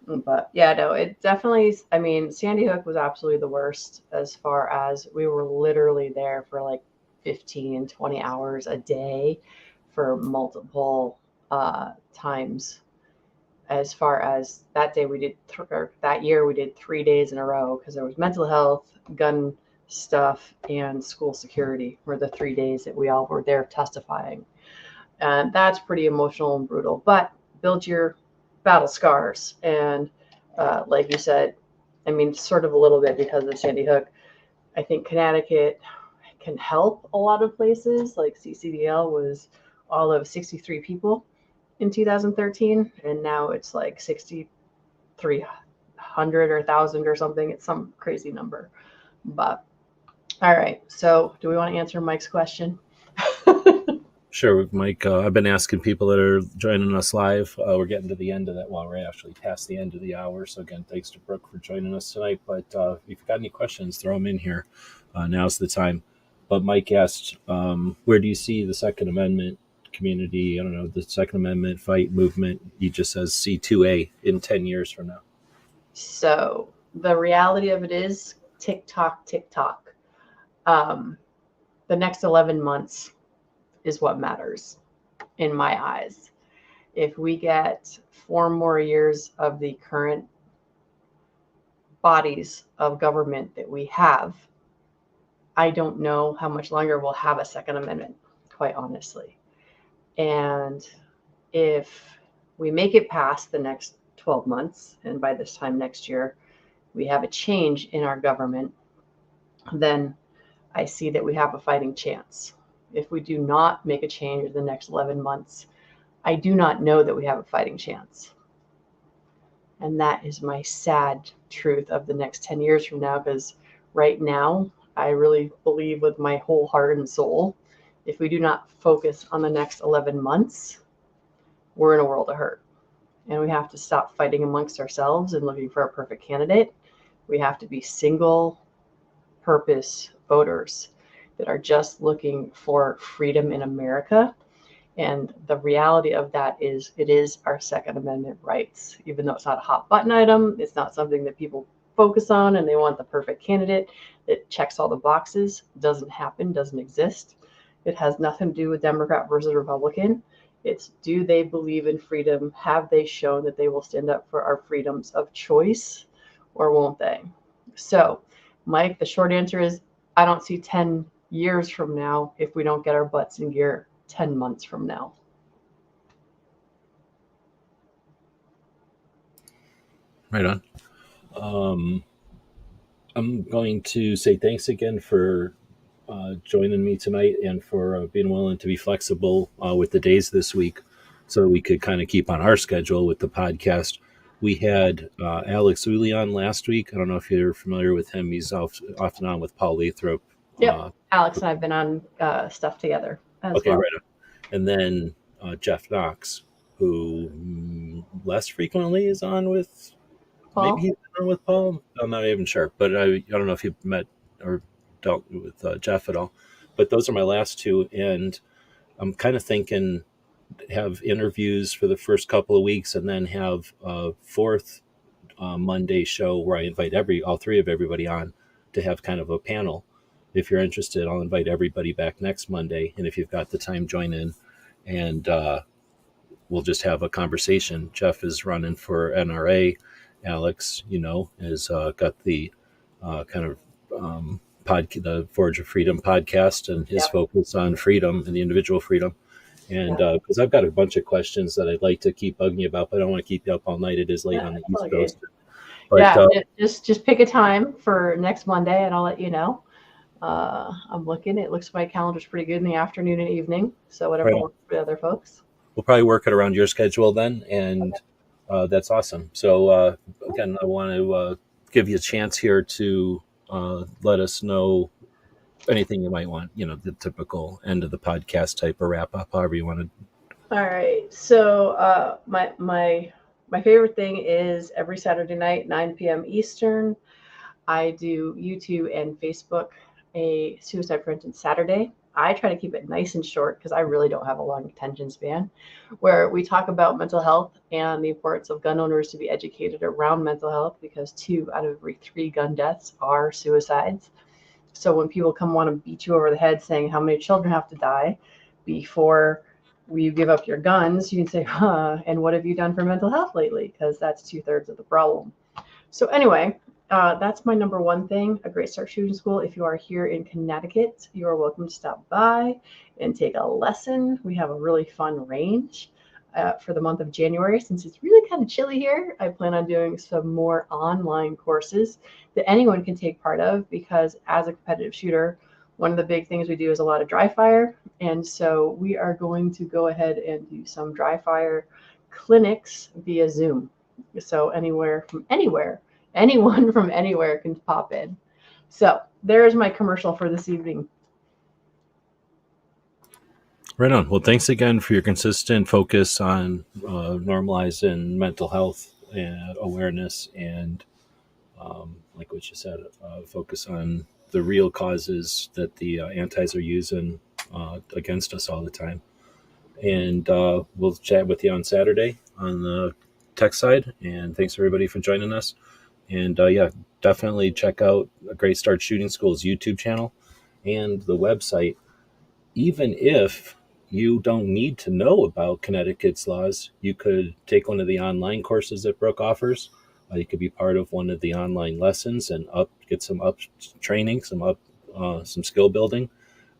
But yeah, no, it definitely, I mean, Sandy Hook was absolutely the worst, as far as we were literally there for like 15, 20 hours a day for multiple times. As far as that day, we did, or that year, we did 3 days in a row, because there was mental health, gun stuff, and school security were the 3 days that we all were there testifying. And that's pretty emotional and brutal, but build your battle scars. And like you said, I mean, sort of a little bit because of Sandy Hook, I think Connecticut can help a lot of places. Like CCDL was all of 63 people in 2013, and now it's like 6,300 or 1,000 or something. It's some crazy number. But all right, so do we want to answer Mike's question? Sure, Mike. I've been asking people that are joining us live. We're getting to the end of that. Well, we're actually past the end of the hour. So again, thanks to Brooke for joining us tonight. But if you've got any questions, throw them in here. Now's the time. But Mike asked, where do you see the Second Amendment community? I don't know, the Second Amendment fight movement. He just says C2A in 10 years from now. So the reality of it is TikTok. The next 11 months is what matters in my eyes. If we get 4 more years of the current bodies of government that we have, I don't know how much longer we'll have a Second Amendment, quite honestly. And if we make it past the next 12 months, and by this time next year, we have a change in our government, then I see that we have a fighting chance. If we do not make a change in the next 11 months, I do not know that we have a fighting chance. And that is my sad truth of the next 10 years from now, because right now, I really believe with my whole heart and soul, if we do not focus on the next 11 months, we're in a world of hurt. And we have to stop fighting amongst ourselves and looking for a perfect candidate. We have to be single purpose voters that are just looking for freedom in America. And the reality of that is it is our Second Amendment rights. Even though it's not a hot button item, it's not something that people focus on and they want the perfect candidate that checks all the boxes. Doesn't happen, doesn't exist. It has nothing to do with Democrat versus Republican. It's, do they believe in freedom? Have they shown that they will stand up for our freedoms of choice, or won't they? So, Mike, the short answer is I don't see 10 years from now if we don't get our butts in gear 10 months from now. Right on. I'm going to say thanks again for joining me tonight and for being willing to be flexible with the days this week so we could kind of keep on our schedule with the podcast. We had Alex Uli on last week. I don't know if you're familiar with him. He's often on with Paul Lathrop. Yep. Alex and I have been on stuff together as okay, well. Right on. And then Jeff Knox, who less frequently is on with Paul? Maybe he's on with Paul. I'm not even sure, but I don't know if you've met or dealt with Jeff at all. But those are my last two, and I'm kind of thinking have interviews for the first couple of weeks, and then have a fourth Monday show where I invite all three of everybody on to have kind of a panel. If you're interested, I'll invite everybody back next Monday, and if you've got the time, join in, and we'll just have a conversation. Jeff is running for NRA. Alex, has got the kind of the Forge of Freedom podcast and his focus on freedom and the individual freedom. And because I've got a bunch of questions that I'd like to keep bugging you about, but I don't want to keep you up all night. It is late on the East Coast. But, just pick a time for next Monday, and I'll let you know. I'm looking. It looks my calendar's pretty good in the afternoon and evening, so whatever works for the other folks. We'll probably work it around your schedule then, and that's awesome. So again, I want to give you a chance here to let us know anything you might want, the typical end of the podcast type of wrap up, however you want to. All right. So my favorite thing is every Saturday night, 9 p.m. Eastern, I do YouTube and Facebook a Suicide Prevention Saturday. I try to keep it nice and short because I really don't have a long attention span, where we talk about mental health and the importance of gun owners to be educated around mental health, because 2 out of every 3 gun deaths are suicides. So when people come want to beat you over the head saying how many children have to die before you give up your guns, you can say, and what have you done for mental health lately? Because that's 2/3 of the problem. So anyway, that's my number one thing, a Great Start Shooting School. If you are here in Connecticut, you are welcome to stop by and take a lesson. We have a really fun range for the month of January. Since it's really kind of chilly here, I plan on doing some more online courses that anyone can take part of, because as a competitive shooter, one of the big things we do is a lot of dry fire. And so we are going to go ahead and do some dry fire clinics via Zoom. So anyone from anywhere can pop in. So there's my commercial for this evening. Right on. Well, thanks again for your consistent focus on normalizing mental health and awareness, and like what you said, focus on the real causes that the antis are using against us all the time. And we'll chat with you on Saturday on the tech side. And thanks everybody for joining us. And definitely check out a Great Start Shooting School's YouTube channel and the website. Even if you don't need to know about Connecticut's laws, you could take one of the online courses that Brooke offers. You could be part of one of the online lessons and get some training, some skill building.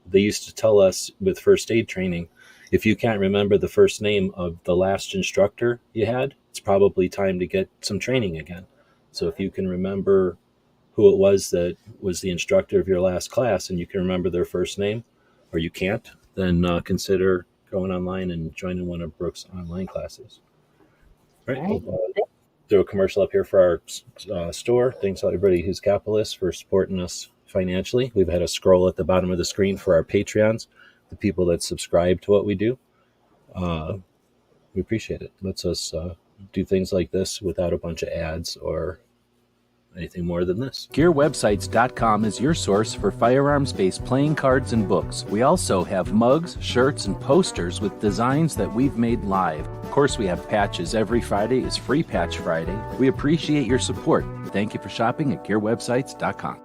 They used to tell us with first aid training, if you can't remember the first name of the last instructor you had, it's probably time to get some training again. So if you can remember who it was that was the instructor of your last class and you can remember their first name, or you can't, then consider going online and joining one of Brooke's online classes. All right. We'll do a commercial up here for our store. Thanks to everybody who's capitalists for supporting us financially. We've had a scroll at the bottom of the screen for our Patreons, the people that subscribe to what we do. We appreciate it. Lets us do things like this without a bunch of ads or anything more than this. GearWebsites.com is your source for firearms-based playing cards and books. We also have mugs, shirts, and posters with designs that we've made live. Of course, we have patches. Every Friday is Free Patch Friday. We appreciate your support. Thank you for shopping at GearWebsites.com.